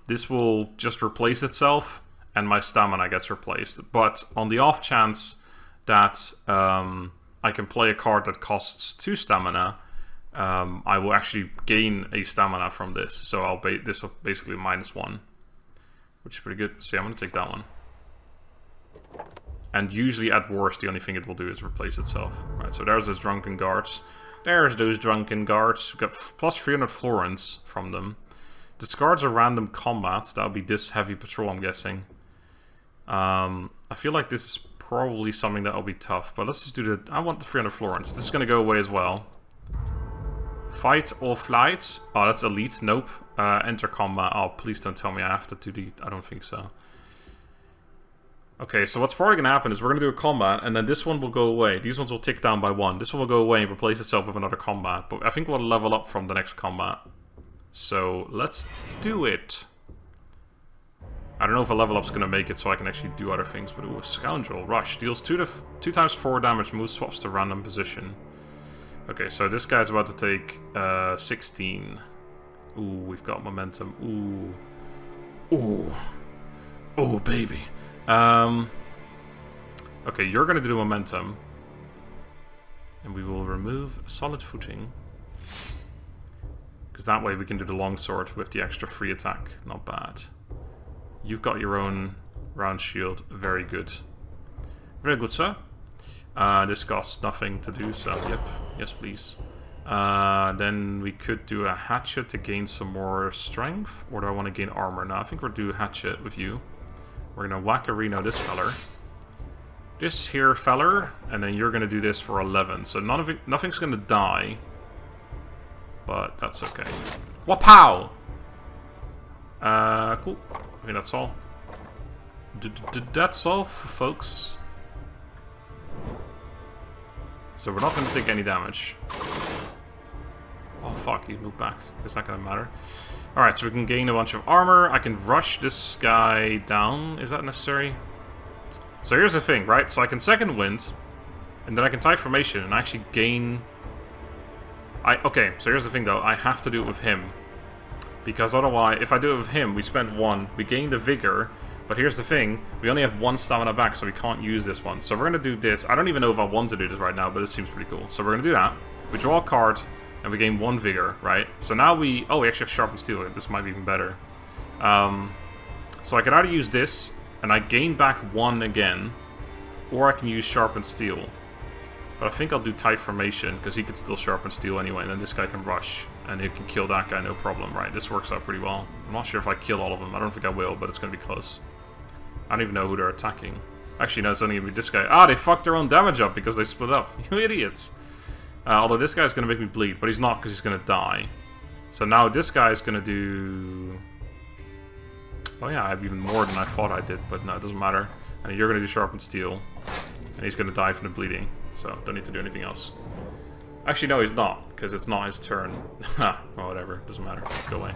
this will just replace itself, and my stamina gets replaced. But on the off chance that... I can play a card that costs 2 stamina, I will actually gain a stamina from this. So this will basically -1, which is pretty good. So yeah, I'm going to take that one. And usually at worst, the only thing it will do is replace itself. Right, so there's those drunken guards. There's those drunken guards. We've got plus 300 florins from them. Discards a random combat. That'll be this heavy patrol, I'm guessing. I feel like this is probably something that'll be tough, but let's just do the... I want the 300 florins. This is going to go away as well. Fight or flight. Oh, that's elite. Nope. Enter combat. Oh, please don't tell me I have to do the... I don't think so. Okay, so what's probably going to happen is we're going to do a combat, and then this one will go away. These ones will tick down by 1. This one will go away and replace itself with another combat. But I think we'll level up from the next combat. So, let's do it. I don't know if a level up's going to make it so I can actually do other things, but ooh, Scoundrel. Rush. Deals 2 times 4 damage, move swaps to random position. Okay, so this guy's about to take 16. Ooh, we've got momentum. Ooh. Ooh. Oh, baby. Okay, you're going to do momentum. And we will remove solid footing. Because that way we can do the longsword with the extra free attack. Not bad. You've got your own round shield. Very good. Very good, sir. This costs nothing to do, so yep. Yes, please. Then we could do a hatchet to gain some more strength. Or do I want to gain armor? No, I think we'll do hatchet with you. We're going to whack-a-reno this feller. This here feller. And then you're going to do this for 11. So nothing's going to die. But that's okay. Wapow! Cool. I think that's all. That's all, folks. So we're not going to take any damage. Oh fuck, he moved back. It's not going to matter. Alright, so we can gain a bunch of armor. I can rush this guy down. Is that necessary? So here's the thing, right? So I can second wind, and then I can tie formation and actually gain... Okay, so here's the thing though. I have to do it with him. Because otherwise, if I do it with him, we spend 1, we gain the vigor, but here's the thing, we only have 1 stamina back, so we can't use this one. So we're going to do this. I don't even know if I want to do this right now, but it seems pretty cool. So we're going to do that. We draw a card, and we gain 1 vigor, right? So now we... Oh, we actually have sharpen steel. This might be even better. So I could either use this, and I gain back 1 again, or I can use sharpen steel. But I think I'll do tight formation, because he could still sharpen steel anyway, and then this guy can rush. And he can kill that guy, no problem, right? This works out pretty well. I'm not sure if I kill all of them. I don't think I will, but it's going to be close. I don't even know who they're attacking. Actually, no, it's only going to be this guy. Ah, they fucked their own damage up because they split up. You idiots. Although this guy's going to make me bleed, but he's not because he's going to die. So now this guy's going to do... Oh yeah, I have even more than I thought I did, but no, it doesn't matter. And you're going to do sharpen steel. And he's going to die from the bleeding. So, don't need to do anything else. Actually, no, he's not, because it's not his turn. Well, whatever, doesn't matter. Go away.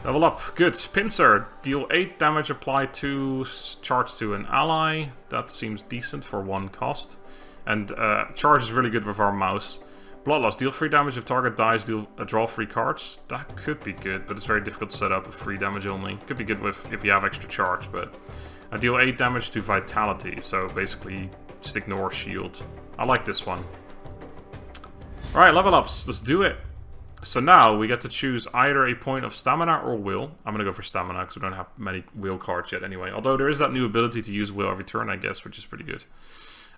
Level up. Good. Pincer. Deal 8 damage, apply 2 charge to an ally. That seems decent for 1 cost. And charge is really good with our mouse. Bloodlust. Deal 3 damage if target dies, draw 3 cards. That could be good, but it's very difficult to set up with 3 damage only. Could be good with if you have extra charge, but... deal 8 damage to vitality, so basically just ignore shield. I like this one. Alright, level ups. Let's do it. So now we get to choose either a point of stamina or will. I'm going to go for stamina because we don't have many will cards yet anyway. Although there is that new ability to use will every turn, I guess, which is pretty good.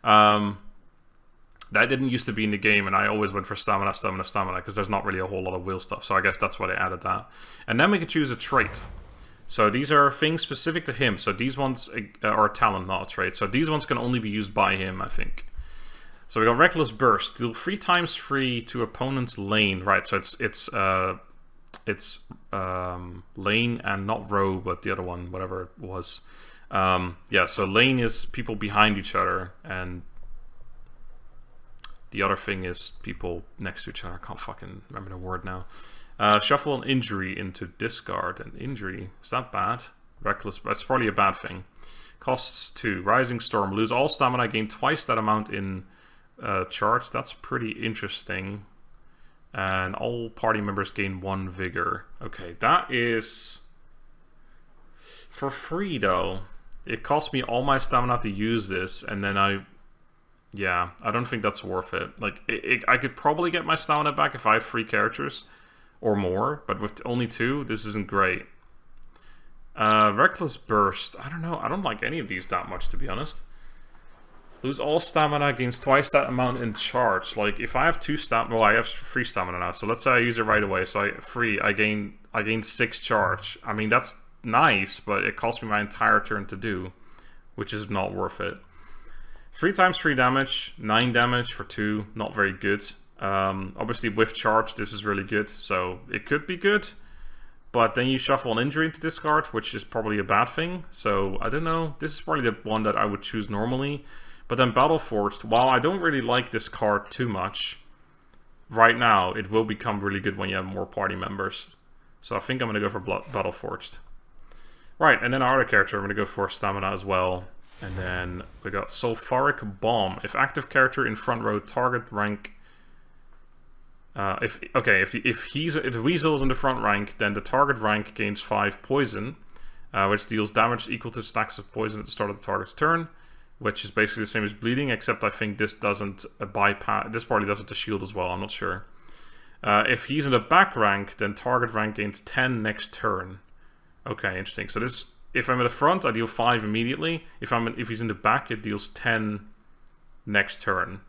That didn't used to be in the game, and I always went for stamina, stamina, stamina, because there's not really a whole lot of will stuff. So I guess that's why they added that. And then we can choose a trait. So these are things specific to him. So these ones are a talent, not a trait. So these ones can only be used by him, I think. So we got Reckless Burst. Deal 3 times 3 to opponent's lane. Right, so it's lane and not row, but the other one, whatever it was. Yeah, so lane is people behind each other, and the other thing is people next to each other. I can't fucking remember the word now. Shuffle an injury into discard. An injury, is that bad? Reckless, that's probably a bad thing. Costs 2. Rising Storm. Lose all stamina, gain twice that amount in charge. That's pretty interesting. And all party members gain 1 vigor. Okay, that is for free though. It cost me all my stamina to use this, and then yeah, I don't think that's worth it. Like, I could probably get my stamina back if I had 3 characters or more, but with only 2, this isn't great. Reckless Burst. I don't know. I don't like any of these that much, to be honest. Lose all stamina, gains twice that amount in charge. Like, if I have 2 stamina... Well, I have 3 stamina now, so let's say I use it right away. So I gain 6 charge. I mean, that's nice, but it costs me my entire turn to do, which is not worth it. 3 times 3 damage, 9 damage for 2, not very good. Obviously with charge this is really good, so it could be good, but then you shuffle an injury into discard, which is probably a bad thing. So I don't know, this is probably the one that I would choose normally. But then Battle Forged, while I don't really like this card too much right now, it will become really good when you have more party members. So I think I'm going to go for Battle Forged. Right, and then our other character, I'm going to go for stamina as well. And then we got Sulfuric Bomb. If active character in front row, target rank... if Weasel's in the front rank, then the target rank gains 5 poison, which deals damage equal to stacks of poison at the start of the target's turn, which is basically the same as bleeding, except I think this doesn't bypass. This probably does it to shield as well. I'm not sure. If he's in the back rank, then target rank gains 10 next turn. Okay, interesting. So this, if I'm at the front, I deal 5 immediately. If he's in the back, it deals 10 next turn.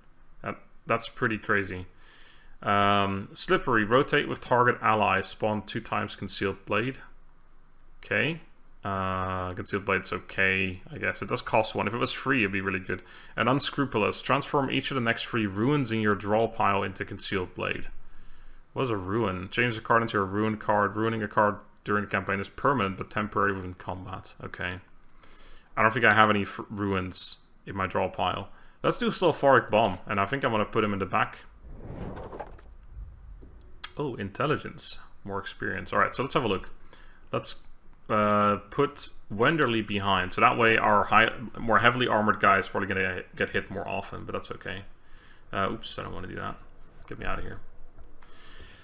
That's pretty crazy. Slippery. Rotate with target ally. Spawn 2 times Concealed Blade. Okay. Concealed Blade's okay, I guess. It does cost 1. If it was free, it'd be really good. And Unscrupulous. Transform each of the next 3 ruins in your draw pile into Concealed Blade. What is a ruin? Change the card into a ruined card. Ruining a card during the campaign is permanent, but temporary within combat. Okay. I don't think I have any ruins in my draw pile. Let's do Sulfuric Bomb, and I think I'm going to put him in the back. Oh, intelligence. more experience. Alright, so let's have a look. Let's put Wenderly behind. So that way our more heavily armored guy is probably going to get hit more often, but that's okay. Oops, I don't want to do that. Get me out of here.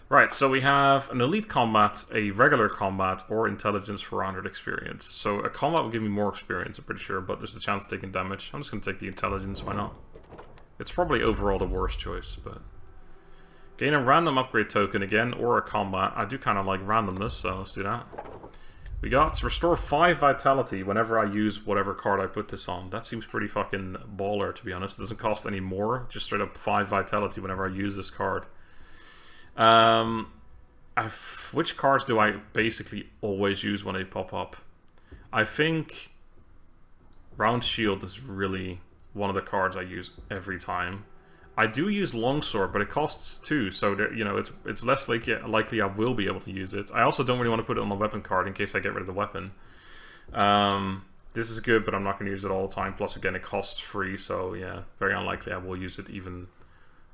Right, so we have an elite combat, a regular combat, or intelligence for 100 experience. So a combat will give me more experience, I'm pretty sure, but there's a chance of taking damage. I'm just going to take the intelligence, why not? It's probably overall the worst choice, but... Gain a random upgrade token again, or a combat. I do kind of like randomness, so let's do that. We got restore 5 vitality whenever I use whatever card I put this on. That seems pretty fucking baller, to be honest. It doesn't cost any more, just straight up 5 vitality whenever I use this card. Which cards do I basically always use when they pop up? I think Round Shield is really one of the cards I use every time. I do use Longsword, but it costs 2, so there, you know, it's less likely I will be able to use it. I also don't really want to put it on the weapon card in case I get rid of the weapon. This is good, but I'm not going to use it all the time. Plus, again, it costs 3, so yeah, very unlikely I will use it even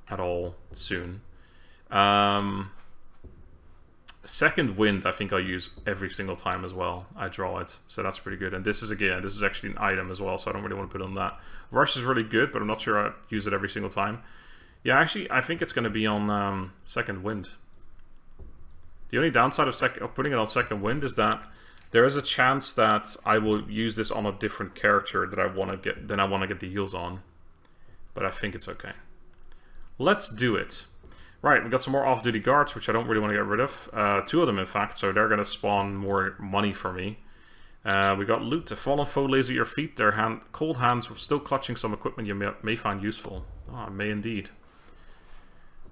at all soon. Second Wind, I think I'll use every single time as well. I draw it, so that's pretty good. And this is actually an item as well, so I don't really want to put it on that. Rush is really good, but I'm not sure I use it every single time. Yeah, actually, I think it's going to be on Second Wind. The only downside of putting it on Second Wind is that there is a chance that I will use this on a different character that I want to get the heals on. But I think it's okay. Let's do it. Right, we got some more off-duty guards, which I don't really want to get rid of. 2 of them, in fact, so they're going to spawn more money for me. We got loot. A fallen foe lays at your feet. Their cold hands were still clutching some equipment you may find useful. Ah, may indeed.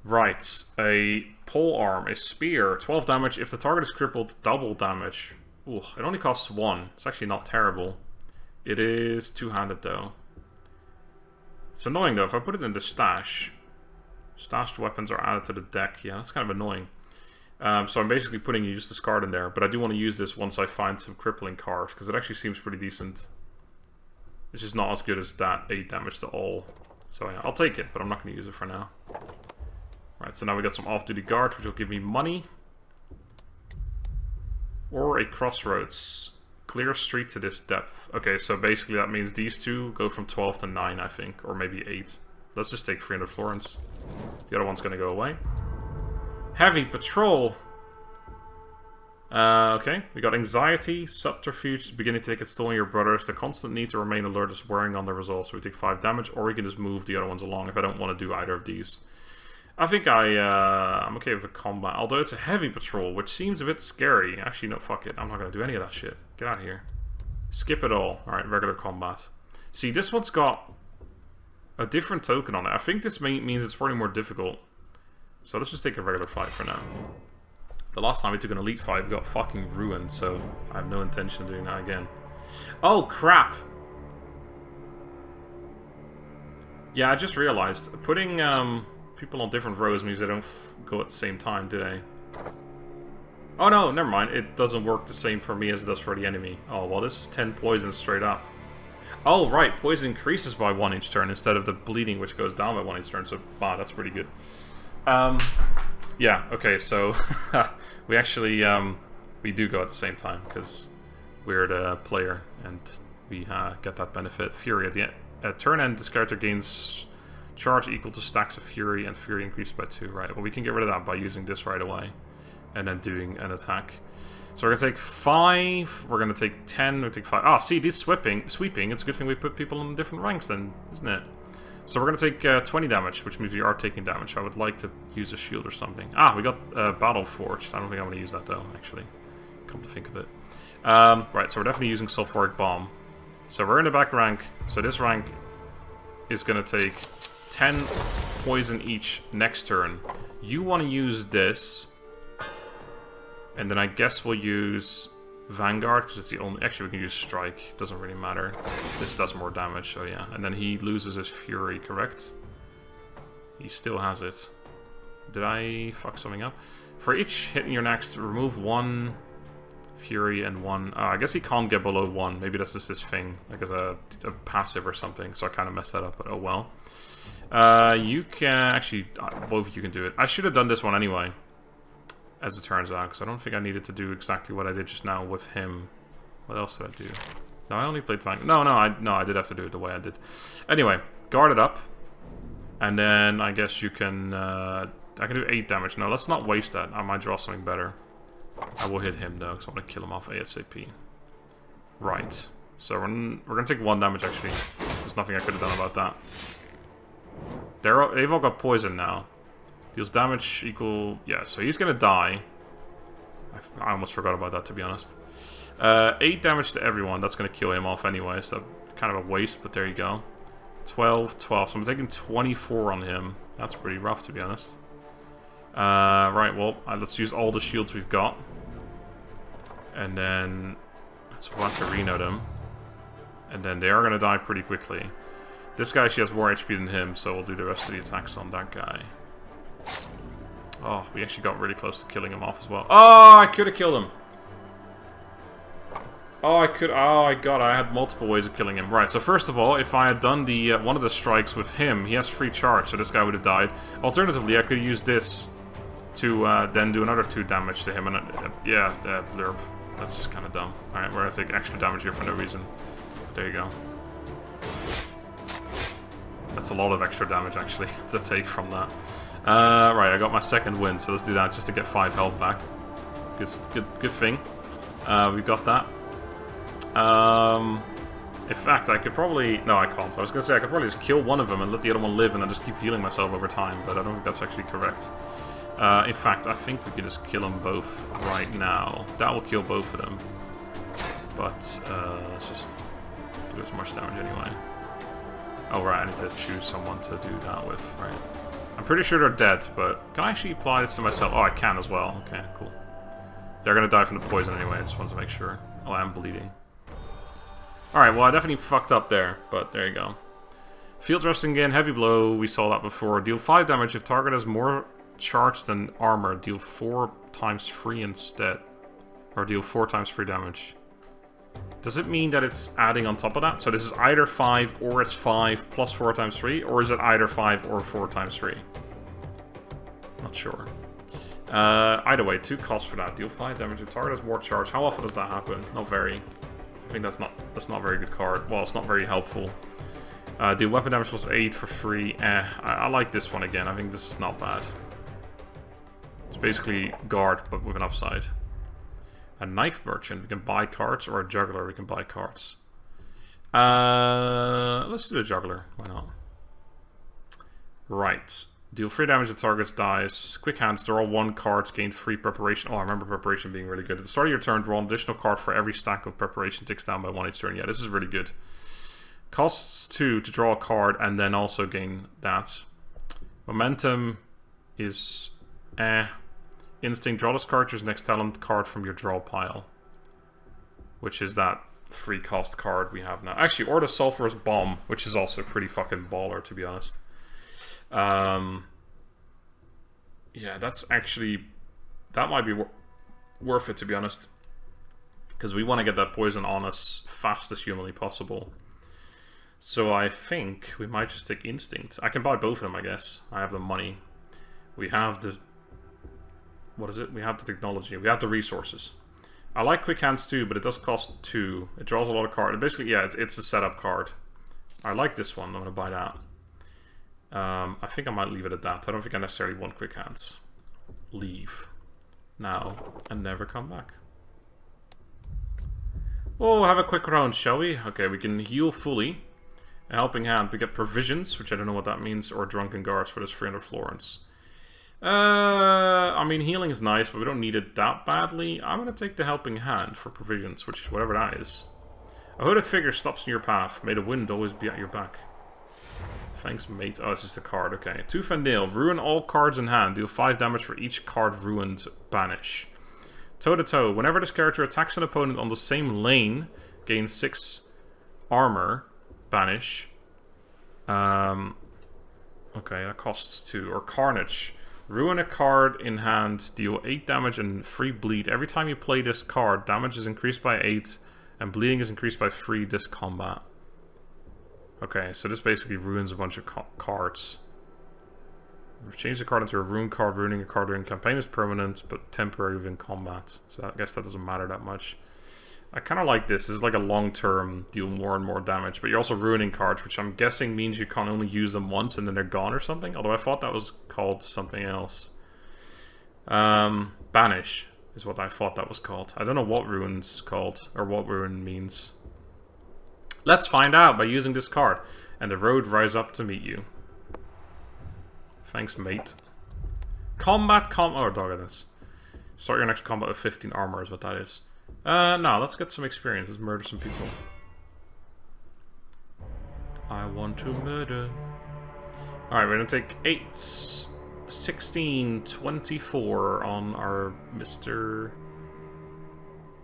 Right, a pole arm, a spear, 12 damage. If the target is crippled, double damage. Ooh, it only costs 1. It's actually not terrible. It is two-handed, though. It's annoying, though. If I put it in the stash... Stashed weapons are added to the deck. Yeah, that's kind of annoying. So I'm basically putting a useless card in there, but I do want to use this once I find some crippling cards, because it actually seems pretty decent. It's just not as good as that 8 damage to all. So yeah, I'll take it, but I'm not going to use it for now. Right, so now we got some off-duty guards, which will give me money. Or a crossroads. Clear street to this depth. Okay, so basically that means these two go from 12 to 9, I think, or maybe 8. Let's just take 300 florins. The other one's going to go away. Heavy patrol. Okay, we got anxiety, subterfuge, beginning to take its toll on your brothers. The constant need to remain alert is wearing on the results, so we take 5 damage, or we can just move the other ones along if I don't want to do either of these. I think I'm okay with a combat, although it's a heavy patrol, which seems a bit scary. Actually, no, fuck it. I'm not going to do any of that shit. Get out of here. Skip it all. Alright, regular combat. See, this one's got a different token on it. I think this means it's probably more difficult. So let's just take a regular fight for now. The last time we took an elite fight, we got fucking ruined, so I have no intention of doing that again. Oh, crap! Yeah, I just realized. Putting people on different rows means they don't go at the same time, do they? Oh no, never mind. It doesn't work the same for me as it does for the enemy. Oh, well, this is 10 poison straight up. Oh, right, poison increases by 1 each turn instead of the bleeding, which goes down by 1 each turn, so wow, that's pretty good. Yeah, okay, so we actually, we do go at the same time, because we're the player, and we get that benefit. Fury, at turn end, this character gains charge equal to stacks of Fury, and Fury increased by 2, right? Well, we can get rid of that by using this right away, and then doing an attack. So we're going to take 5, we're going to take 10, we take 5. Ah, see, this sweeping, it's a good thing we put people in different ranks then, isn't it? So we're going to take 20 damage, which means we are taking damage. I would like to use a shield or something. Ah, we got Battle Forged. I don't think I'm going to use that though, actually. Come to think of it. Right, so we're definitely using Sulfuric Bomb. So we're in the back rank. So this rank is going to take 10 poison each next turn. You want to use this. And then I guess we'll use Vanguard, because it's the only... Actually, we can use Strike. Doesn't really matter. This does more damage, so yeah. And then he loses his Fury, correct? He still has it. Did I fuck something up? For each hit in your next, remove 1 Fury and 1... I guess he can't get below 1. Maybe that's just his thing. Like as a passive or something. So I kind of messed that up, but oh well. You can... Actually, both of you can do it. I should have done this one anyway. as it turns out, because I don't think I needed to do exactly what I did just now with him. What else did I do? No, I only played flank. No, I did have to do it the way I did. Anyway, guard it up. And then I guess you can... I can do 8 damage. No, let's not waste that. I might draw something better. I will hit him, though, because I want to kill him off ASAP. Right. So we're going to take 1 damage, actually. There's nothing I could have done about that. They've all got poison now. Deals damage equal... Yeah, so he's going to die. I almost forgot about that, to be honest. 8 damage to everyone. That's going to kill him off anyway, so kind of a waste, but there you go. 12, 12. So I'm taking 24 on him. That's pretty rough, to be honest. Right, well, let's use all the shields we've got. And then let's Wackarino them. And then they are going to die pretty quickly. This guy actually has more HP than him, so we'll do the rest of the attacks on that guy. Oh, we actually got really close to killing him off as well. Oh, I could have killed him. Oh, I could. Oh, I got. I had multiple ways of killing him. Right. So first of all, if I had done the one of the strikes with him, he has free charge, so this guy would have died. Alternatively, I could use this to then do another 2 damage to him, and yeah, blurb. That's just kind of dumb. All right, we're gonna take extra damage here for no reason. There you go. That's a lot of extra damage actually to take from that. Right, I got my second win, so let's do that just to get 5 health back. Good thing. We got that. In fact, I could probably... No, I can't. I was going to say I could probably just kill one of them and let the other one live and then just keep healing myself over time, but I don't think that's actually correct. In fact, I think we can just kill them both right now. That will kill both of them. But, let's just do as much damage anyway. Oh, right, I need to choose someone to do that with, right. I'm pretty sure they're dead, but can I actually apply this to myself? Oh, I can as well. Okay, cool. They're going to die from the poison anyway, I just wanted to make sure. Oh, I am bleeding. Alright, well, I definitely fucked up there, but there you go. Field thrusting again, heavy blow, we saw that before. Deal 5 damage if target has more charge than armor. Deal 4 times 3 instead. Or deal 4 times 3 damage. Does it mean that it's adding on top of that? So this is either 5 or it's 5 plus 4 times 3? Or is it either 5 or 4 times 3? Not sure. Either way, 2 costs for that. Deal 5 damage if target has more charge. How often does that happen? Not very. I think that's not a very good card. Well, it's not very helpful. Deal weapon damage plus 8 for free. I like this one again. I think this is not bad. It's basically guard, but with an upside. A knife merchant. We can buy cards, or a juggler. We can buy cards. Let's do a juggler. Why not? Right. Deal 3 damage to target's dies. Quick hands, draw 1 cards, gain 3 preparation. Oh, I remember preparation being really good. At the start of your turn, draw an additional card for every stack of preparation. Takes down by 1 each turn. Yeah, this is really good. Costs 2 to draw a card and then also gain that. Momentum is Instinct, draw this card, choose next talent card from your draw pile. Which is that free cost card we have now. Actually, or the sulfurous bomb, which is also pretty fucking baller, to be honest. Yeah, that's actually... That might be worth it, to be honest. Because we want to get that poison on us fast as humanly possible. So I think we might just take Instinct. I can buy both of them, I guess. I have the money. We have the... What is it? We have the technology. We have the resources. I like Quick Hands too, but it does cost 2. It draws a lot of cards. Basically, yeah, it's a setup card. I like this one. I'm going to buy that. I think I might leave it at that. I don't think I necessarily want Quick Hands. Leave. Now. And never come back. Oh, have a quick round, shall we? Okay, we can heal fully. A helping hand. We get provisions, which I don't know what that means, or drunken guards for this 300 florins. I mean, healing is nice, but we don't need it that badly. I'm going to take the helping hand for provisions, which whatever that is. A hooded figure stops in your path. May the wind always be at your back. Thanks, mate. Oh, it's just a card. Okay. Tooth and Nail. Ruin all cards in hand. Deal 5 damage for each card ruined. Banish. Toe to Toe. Whenever this character attacks an opponent on the same lane, gain 6 armor. Banish. Okay, that costs 2. Or Carnage. Ruin a card in hand, deal 8 damage and free bleed. Every time you play this card, damage is increased by 8 and bleeding is increased by 3 this combat. Okay, so this basically ruins a bunch of cards. Change the card into a rune card. Ruining a card during campaign is permanent, but temporary within combat. So I guess that doesn't matter that much. I kind of like this. This is like a long-term, deal more and more damage. But you're also ruining cards, which I'm guessing means you can only use them once and then they're gone or something. Although I thought that was called something else. Banish is what I thought that was called. I don't know what rune's called, or what rune means. Let's find out by using this card. And the road rise up to meet you. Thanks, mate. Combat, oh, doggedness. Start your next combat with 15 armor is what that is. No, let's get some experience. Let's murder some people. I want to murder. Alright, we're gonna take 8, 16, 24 on our Mr.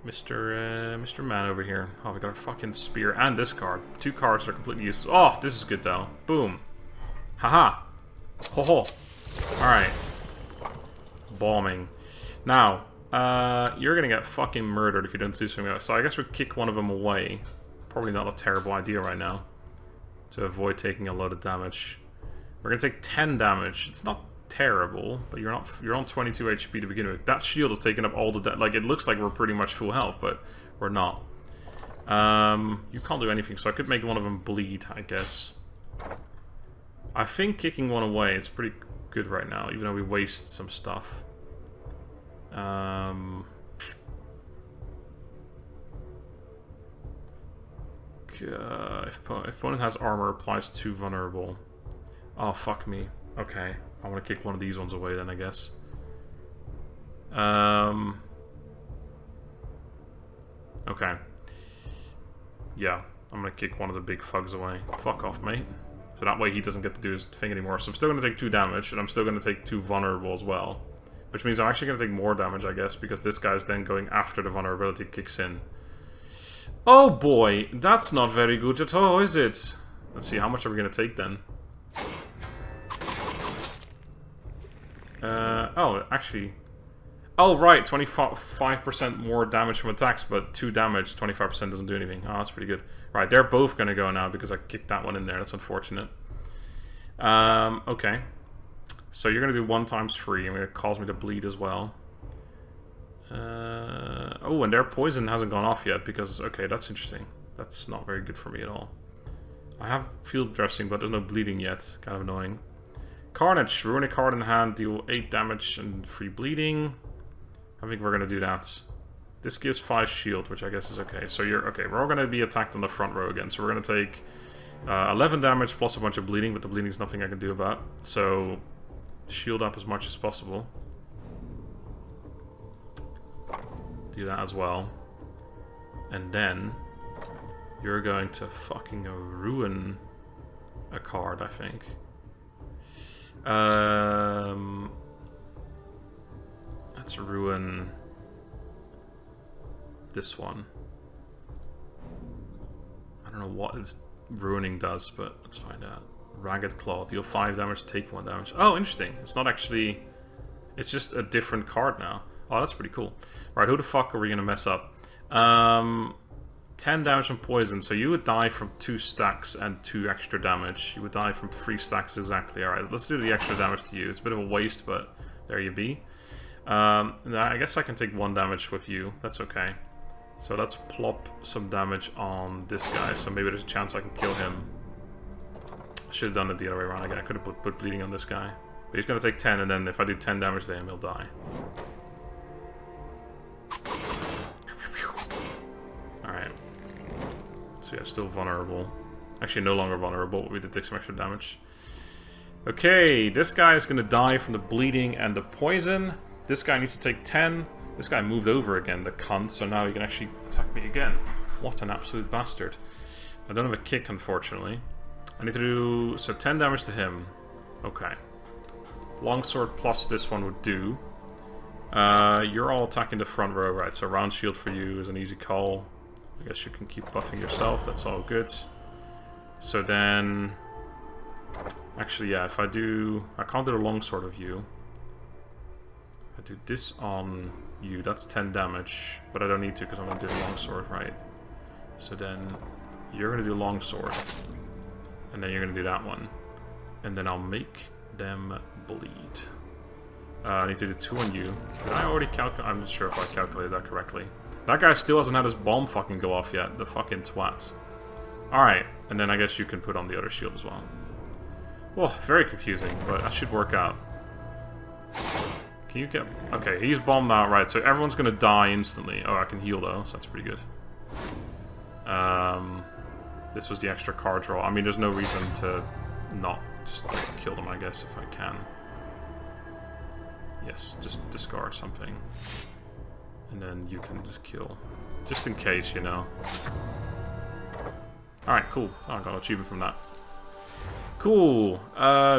Man over here. Oh, we got a fucking spear and this card. 2 cards that are completely useless. Oh, this is good though. Boom. Haha. Ho ho. Alright. Bombing. Now, you're gonna get fucking murdered if you don't do something else. So I guess we kick one of them away. Probably not a terrible idea right now. To avoid taking a lot of damage. We're gonna take 10 damage. It's not terrible, but you're on 22 HP to begin with. That shield is taking up all the like, it looks like we're pretty much full health, but we're not. You can't do anything, so I could make one of them bleed, I guess. I think kicking one away is pretty good right now, even though we waste some stuff. If opponent has armor, applies to vulnerable. Oh, fuck me. Okay. I want to kick one of these ones away then, I guess. Okay. Yeah, I'm going to kick one of the big thugs away. Fuck off, mate. So that way he doesn't get to do his thing anymore. So I'm still going to take 2 damage, and I'm still going to take 2 vulnerable as well. Which means I'm actually going to take more damage, I guess, because this guy's then going after the vulnerability kicks in. Oh boy, that's not very good at all, is it? Let's see, how much are we going to take then? Oh, actually... Oh, right, 25% more damage from attacks, but 2 damage, 25% doesn't do anything. Oh, that's pretty good. Right, they're both going to go now because I kicked that one in there. That's unfortunate. Okay. So you're going to do 1 times 3, and it cause me to bleed as well. Oh, and their poison hasn't gone off yet because... Okay, that's interesting. That's not very good for me at all. I have field dressing, but there's no bleeding yet. Kind of annoying. Carnage. Ruin a card in hand, deal 8 damage and 3 bleeding. I think we're going to do that. This gives 5 shield, which I guess is okay. So you're... Okay, we're all going to be attacked on the front row again. So we're going to take 11 damage plus a bunch of bleeding, but the bleeding is nothing I can do about. So shield up as much as possible. Do that as well. And then you're going to fucking ruin a card, I think. Let's ruin this one. I don't know what this ruining does, but let's find out. Ragged Claw. Deal 5 damage, take 1 damage. Oh, interesting. It's not actually... It's just a different card now. Oh, that's pretty cool. Right, who the fuck are we gonna mess up? 10 damage from poison, so you would die from 2 stacks and 2 extra damage. You would die from 3 stacks exactly. Alright, let's do the extra damage to you. It's a bit of a waste, but there you be. I guess I can take 1 damage with you. That's okay. So let's plop some damage on this guy, so maybe there's a chance I can kill him. I should have done it the other way around again. I could have put bleeding on this guy. But he's gonna take 10, and then if I do 10 damage to him, he'll die. Alright. So yeah, still vulnerable. Actually, no longer vulnerable, but we did take some extra damage. Okay, this guy is gonna die from the bleeding and the poison. This guy needs to take 10. This guy moved over again, the cunt, so now he can actually attack me again. What an absolute bastard. I don't have a kick, unfortunately. I need to do... So 10 damage to him. Okay. Longsword plus this one would do. You're all attacking the front row, right? So round shield for you is an easy call. I guess you can keep buffing yourself, that's all good. So then... Actually, yeah, if I do... I can't do a longsword of you. I do this on you, that's 10 damage. But I don't need to because I'm going to do a longsword, right? So then you're going to do longsword. And then you're going to do that one. And then I'll make them bleed. I need to do 2 on you. Did I already calculate? I'm not sure if I calculated that correctly. That guy still hasn't had his bomb fucking go off yet. The fucking twat. Alright, and then I guess you can put on the other shield as well. Well, very confusing, but that should work out. Can you get... Okay, he's bombed out, right, so everyone's gonna die instantly. Oh, I can heal though, so that's pretty good. This was the extra card draw. I mean, there's no reason to not just like, kill them, I guess, if I can. Yes, just discard something. And then you can just kill. Just in case, you know. Alright, cool. Oh, I got an achievement from that. Cool.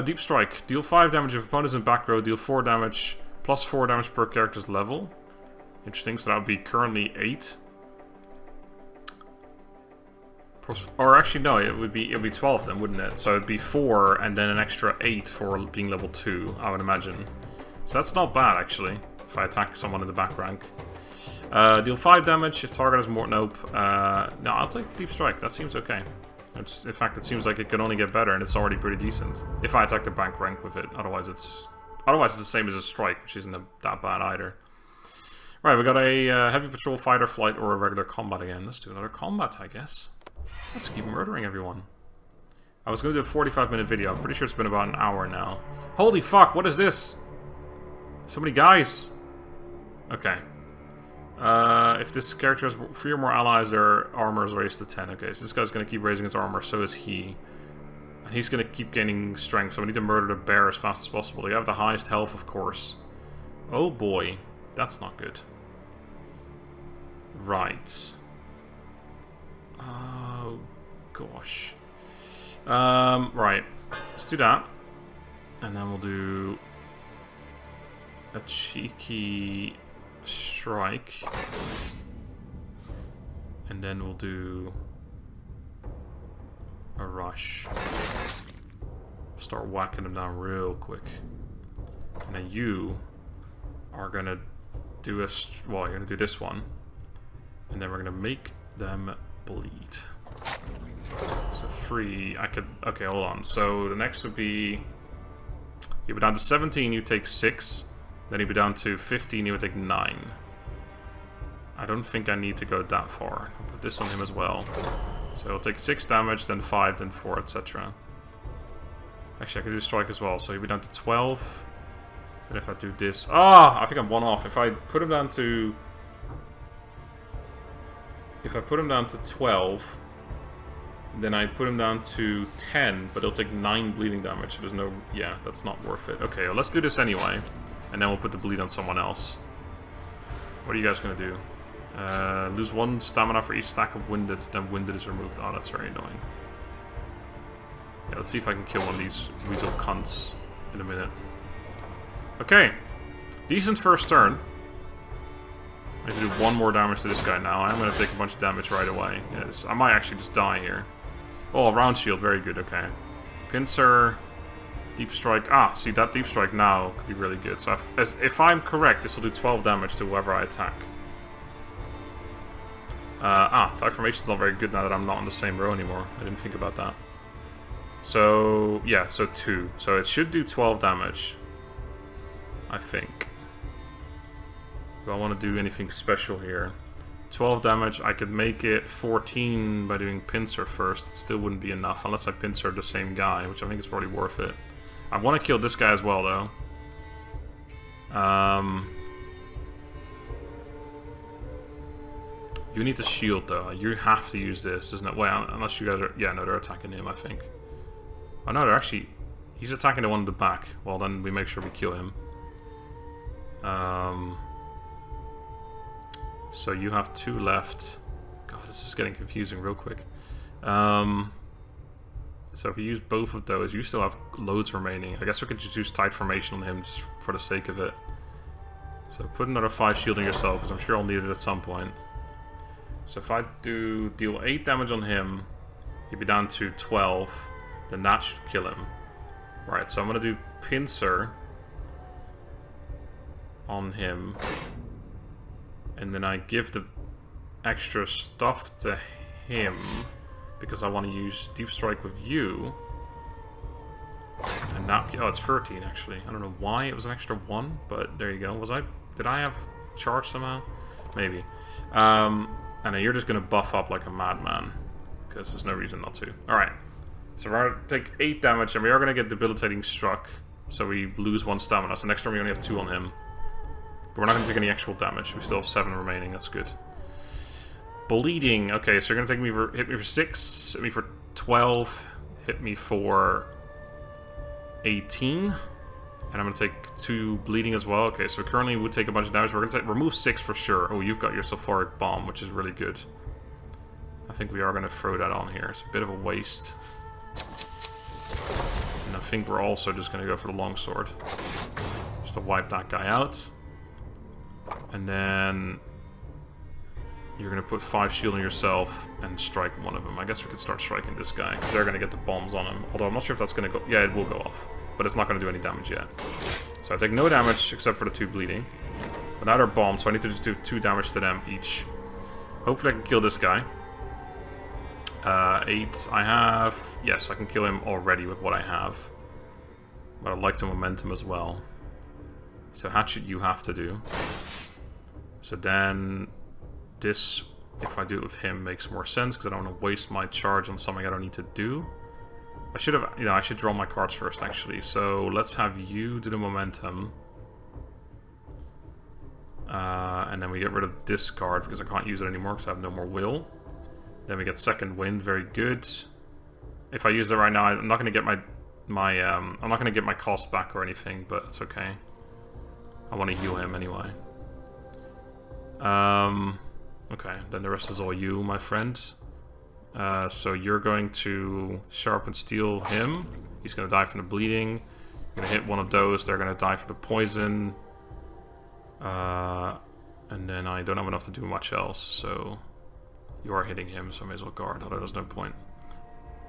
Deep Strike. Deal 5 damage if opponents in back row. Deal 4 damage. Plus 4 damage per character's level. Interesting. So that would be currently 8. Or actually, no. It would be 12 then, wouldn't it? So it'd be 4 and then an extra 8 for being level 2, I would imagine. So that's not bad, actually. If I attack someone in the back rank. Deal 5 damage if target has more... Nope. No, I'll take Deep Strike. That seems okay. In fact, it seems like it can only get better, and it's already pretty decent. If I attack the bank rank with it. Otherwise, it's the same as a Strike, which isn't that bad either. Right, we got a heavy patrol, fighter, flight, or a regular combat again. Let's do another combat, I guess. Let's keep murdering everyone. I was going to do a 45-minute video. I'm pretty sure it's been about an hour now. Holy fuck, what is this? So many guys. Okay. If this character has 3 or more allies, their armor is raised to 10. Okay, so this guy's going to keep raising his armor, so is he. And he's going to keep gaining strength, so we need to murder the bear as fast as possible. You have the highest health, of course. Oh boy, that's not good. Right. Oh, gosh. Right. Let's do that. And then we'll do a cheeky strike. And then we'll do a rush. Start whacking them down real quick. And then you are gonna do a... Well, you're gonna do this one. And then we're gonna make them bleed. So 3, I could... Okay, hold on. So the next would be... You'd be down to 17, you take 6. Then you'd be down to 15, you would take 9. I don't think I need to go that far. I'll put this on him as well. So he'll take 6 damage, then 5, then 4, etc. Actually, I could do strike as well. So he'll be down to 12. And if I do this... Ah! I think I'm 1 off. If I put him down to... If I put him down to 12... Then I put him down to 10, but he'll take 9 bleeding damage. So there's no... Yeah, that's not worth it. Okay, well, let's do this anyway. And then we'll put the bleed on someone else. What are you guys going to do? Lose 1 stamina for each stack of winded, then winded is removed. Oh, that's very annoying. Yeah, let's see if I can kill one of these weasel cunts in a minute. Okay. Decent first turn. I need to do 1 more damage to this guy now. I'm going to take a bunch of damage right away. Yes, I might actually just die here. Oh, round shield. Very good. Okay. Pincer. Deep Strike. Ah, see, that Deep Strike now could be really good. So if I'm correct, this will do 12 damage to whoever I attack. Tie formation's not very good now that I'm not on the same row anymore. I didn't think about that. So, yeah, so 2. So it should do 12 damage. I think. Do I want to do anything special here? 12 damage, I could make it 14 by doing Pincer first. It still wouldn't be enough unless I Pincer the same guy, which I think is probably worth it. I want to kill this guy as well, though. You need the shield, though. You have to use this. There's no way, unless you guys are... Yeah, no, they're attacking him, I think. Oh, no, they're actually... He's attacking the one in the back. Well, then we make sure we kill him. So you have 2 left. God, this is getting confusing real quick. So if you use both of those, you still have loads remaining. I guess we could just use tight formation on him just for the sake of it. So put another 5 shielding yourself, because I'm sure I'll need it at some point. So if I do deal 8 damage on him, he'd be down to 12. Then that should kill him. Right, so I'm going to do Pincer on him. And then I give the extra stuff to him because I want to use Deep Strike with you. And And now, oh, it's 13 actually. I don't know why it was an extra 1, but there you go. Did I have charge somehow? Maybe. And then you're just gonna buff up like a madman, because there's no reason not to. Alright. So we're gonna take 8 damage, and we are gonna get debilitating struck. So we lose 1 stamina. So next turn we only have 2 on him. But we're not gonna take any actual damage. We still have 7 remaining, that's good. Bleeding. Okay, so you're gonna hit me for 6, hit me for 12, hit me for 18, and I'm gonna take 2 bleeding as well. Okay, so currently we would take a bunch of damage. We're gonna remove 6 for sure. Oh, you've got your sulfuric bomb, which is really good. I think we are gonna throw that on here. It's a bit of a waste. And I think we're also just gonna go for the longsword, just to wipe that guy out. And then you're gonna put 5 shield on yourself and strike one of them. I guess we could start striking this guy, because they're gonna get the bombs on him. Although I'm not sure if that's gonna go... Yeah, it will go off. But it's not gonna do any damage yet. So I take no damage except for the 2 bleeding. But now they're bombed, so I need to just do 2 damage to them each. Hopefully I can kill this guy. 8. I have... Yes, I can kill him already with what I have. But I'd like the momentum as well. So hatchet you have to do. So then... This, if I do it with him, makes more sense, because I don't want to waste my charge on something I don't need to do. I should have, I should draw my cards first, actually. So let's have you do the momentum. And then we get rid of this card, because I can't use it anymore, because I have no more will. Then we get second wind, very good. If I use it right now, I'm not going to get I'm not going to get my cost back or anything, but it's okay. I want to heal him anyway. Okay, then the rest is all you, my friend. So you're going to sharpen steel him. He's going to die from the bleeding. You're going to hit one of those. They're going to die from the poison. And then I don't have enough to do much else. So you are hitting him, so I may as well guard. Although there's no point.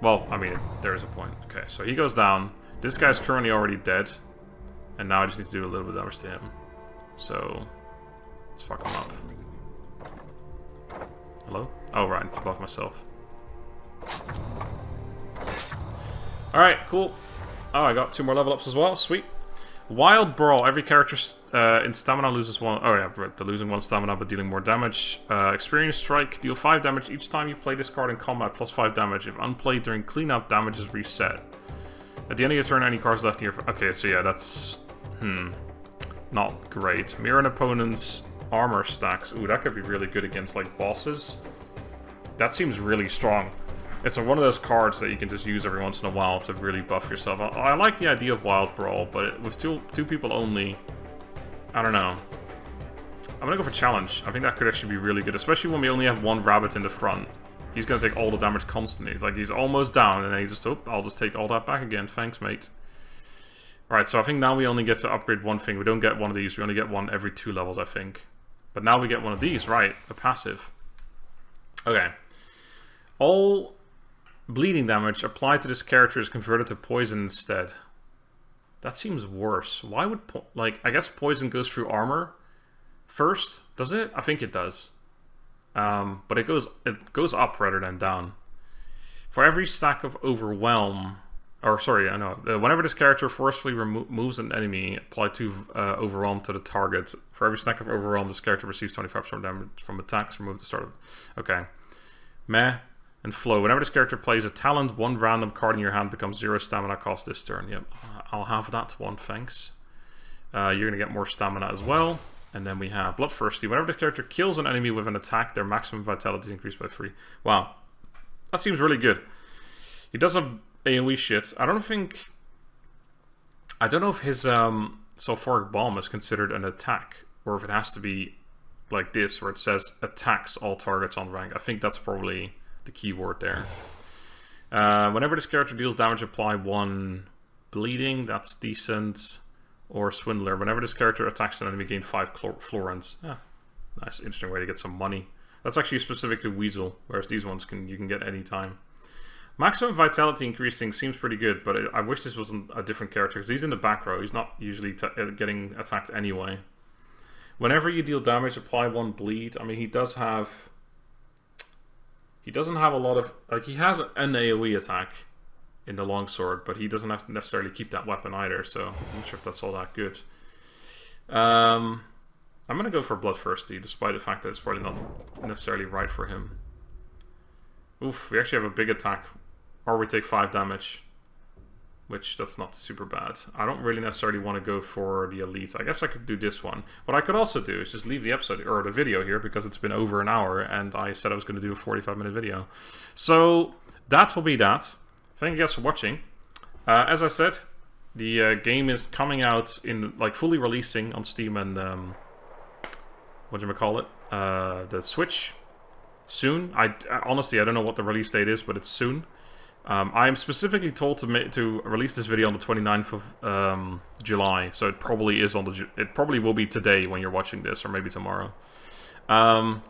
Well, I mean, there is a point. Okay, so he goes down. This guy's currently already dead. And now I just need to do a little bit of damage to him. So let's fuck him up. Hello? Oh, right, I need to buff myself. Alright, cool. Oh, I got 2 more level ups as well. Sweet. Wild Brawl. Every character in stamina loses 1... Oh, yeah, right. They're losing 1 stamina, but dealing more damage. Experience Strike. Deal 5 damage each time you play this card in combat, plus 5 damage. If unplayed during cleanup, damage is reset. At the end of your turn, any cards left in your... Okay, so yeah, that's... Not great. Mirror an opponent's armor stacks. Ooh, that could be really good against, like, bosses. That seems really strong. It's one of those cards that you can just use every once in a while to really buff yourself. I like the idea of Wild Brawl, but with two people only, I don't know. I'm gonna go for Challenge. I think that could actually be really good, especially when we only have 1 rabbit in the front. He's gonna take all the damage constantly. It's like he's almost down, and then he just, oh, I'll just take all that back again. Thanks, mate. Alright, so I think now we only get to upgrade 1 thing. We don't get one of these. We only get one every 2 levels, I think. But now we get one of these, right? A passive. Okay. All bleeding damage applied to this character is converted to poison instead. That seems worse. Why would... like, I guess poison goes through armor first, does it? I think it does. But it goes up rather than down. For every stack of Overwhelm... Or, sorry, I know. Whenever this character forcefully moves an enemy, apply 2 Overwhelm to the target. For every stack of Overwhelm, this character receives 25% damage from attacks removed at the start of... Okay. Meh. And Flow. Whenever this character plays a talent, 1 random card in your hand becomes 0 stamina cost this turn. Yep. I'll have that one, thanks. You're going to get more stamina as well. And then we have Bloodthirsty. Whenever this character kills an enemy with an attack, their maximum vitality is increased by 3. Wow. That seems really good. He does have AoE shit. I don't know if his sulfuric bomb is considered an attack, or if it has to be like this, where it says attacks all targets on rank. I think that's probably the key word there. Whenever this character deals damage, apply 1 bleeding. That's decent. Or Swindler. Whenever this character attacks an enemy, gain 5 florins. Yeah, nice, interesting way to get some money. That's actually specific to Weasel, whereas these ones you can get any time. Maximum vitality increasing seems pretty good, but I wish this wasn't a different character, because he's in the back row. He's not usually getting attacked anyway. Whenever you deal damage, apply 1 bleed. I mean, he doesn't have a lot of... Like, he has an AoE attack, in the longsword, but he doesn't have to necessarily keep that weapon either, so I'm not sure if that's all that good. I'm gonna go for Bloodthirsty, despite the fact that it's probably not necessarily right for him. Oof, we actually have a big attack, or we take 5 damage, which that's not super bad. I don't really necessarily want to go for the elite. I guess I could do this one. What I could also do is just leave the episode, or the video here, because it's been over an hour, and I said I was going to do a 45-minute video. So, that will be that. Thank you guys for watching. As I said, the game is coming out in, like, fully releasing on Steam and, whatchamacallit, the Switch soon. Honestly, I don't know what the release date is, but it's soon. I am specifically told to release this video on the 29th of July, so it probably is on the... It probably will be today when you're watching this, or maybe tomorrow. There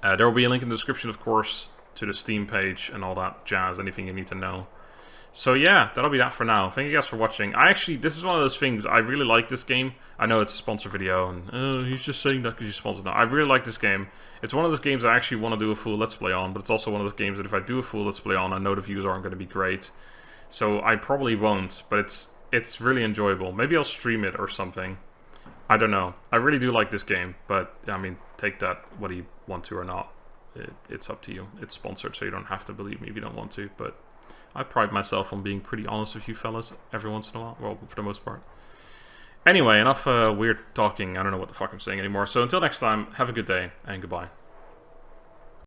will be a link in the description, of course, to the Steam page and all that jazz, anything you need to know. So yeah, that'll be that for now. Thank you guys for watching. This is one of those things, I really like this game. I know it's a sponsor video, and he's just saying that because he's sponsored. No, I really like this game. It's one of those games I actually want to do a full Let's Play on, but it's also one of those games that if I do a full Let's Play on, I know the views aren't going to be great. So I probably won't, but it's really enjoyable. Maybe I'll stream it or something. I don't know. I really do like this game, but, I mean, take that whether you want to or not. It's up to you. It's sponsored, so you don't have to believe me if you don't want to, but I pride myself on being pretty honest with you fellas every once in a while. Well, for the most part. Anyway, enough weird talking. I don't know what the fuck I'm saying anymore. So until next time, have a good day, and goodbye.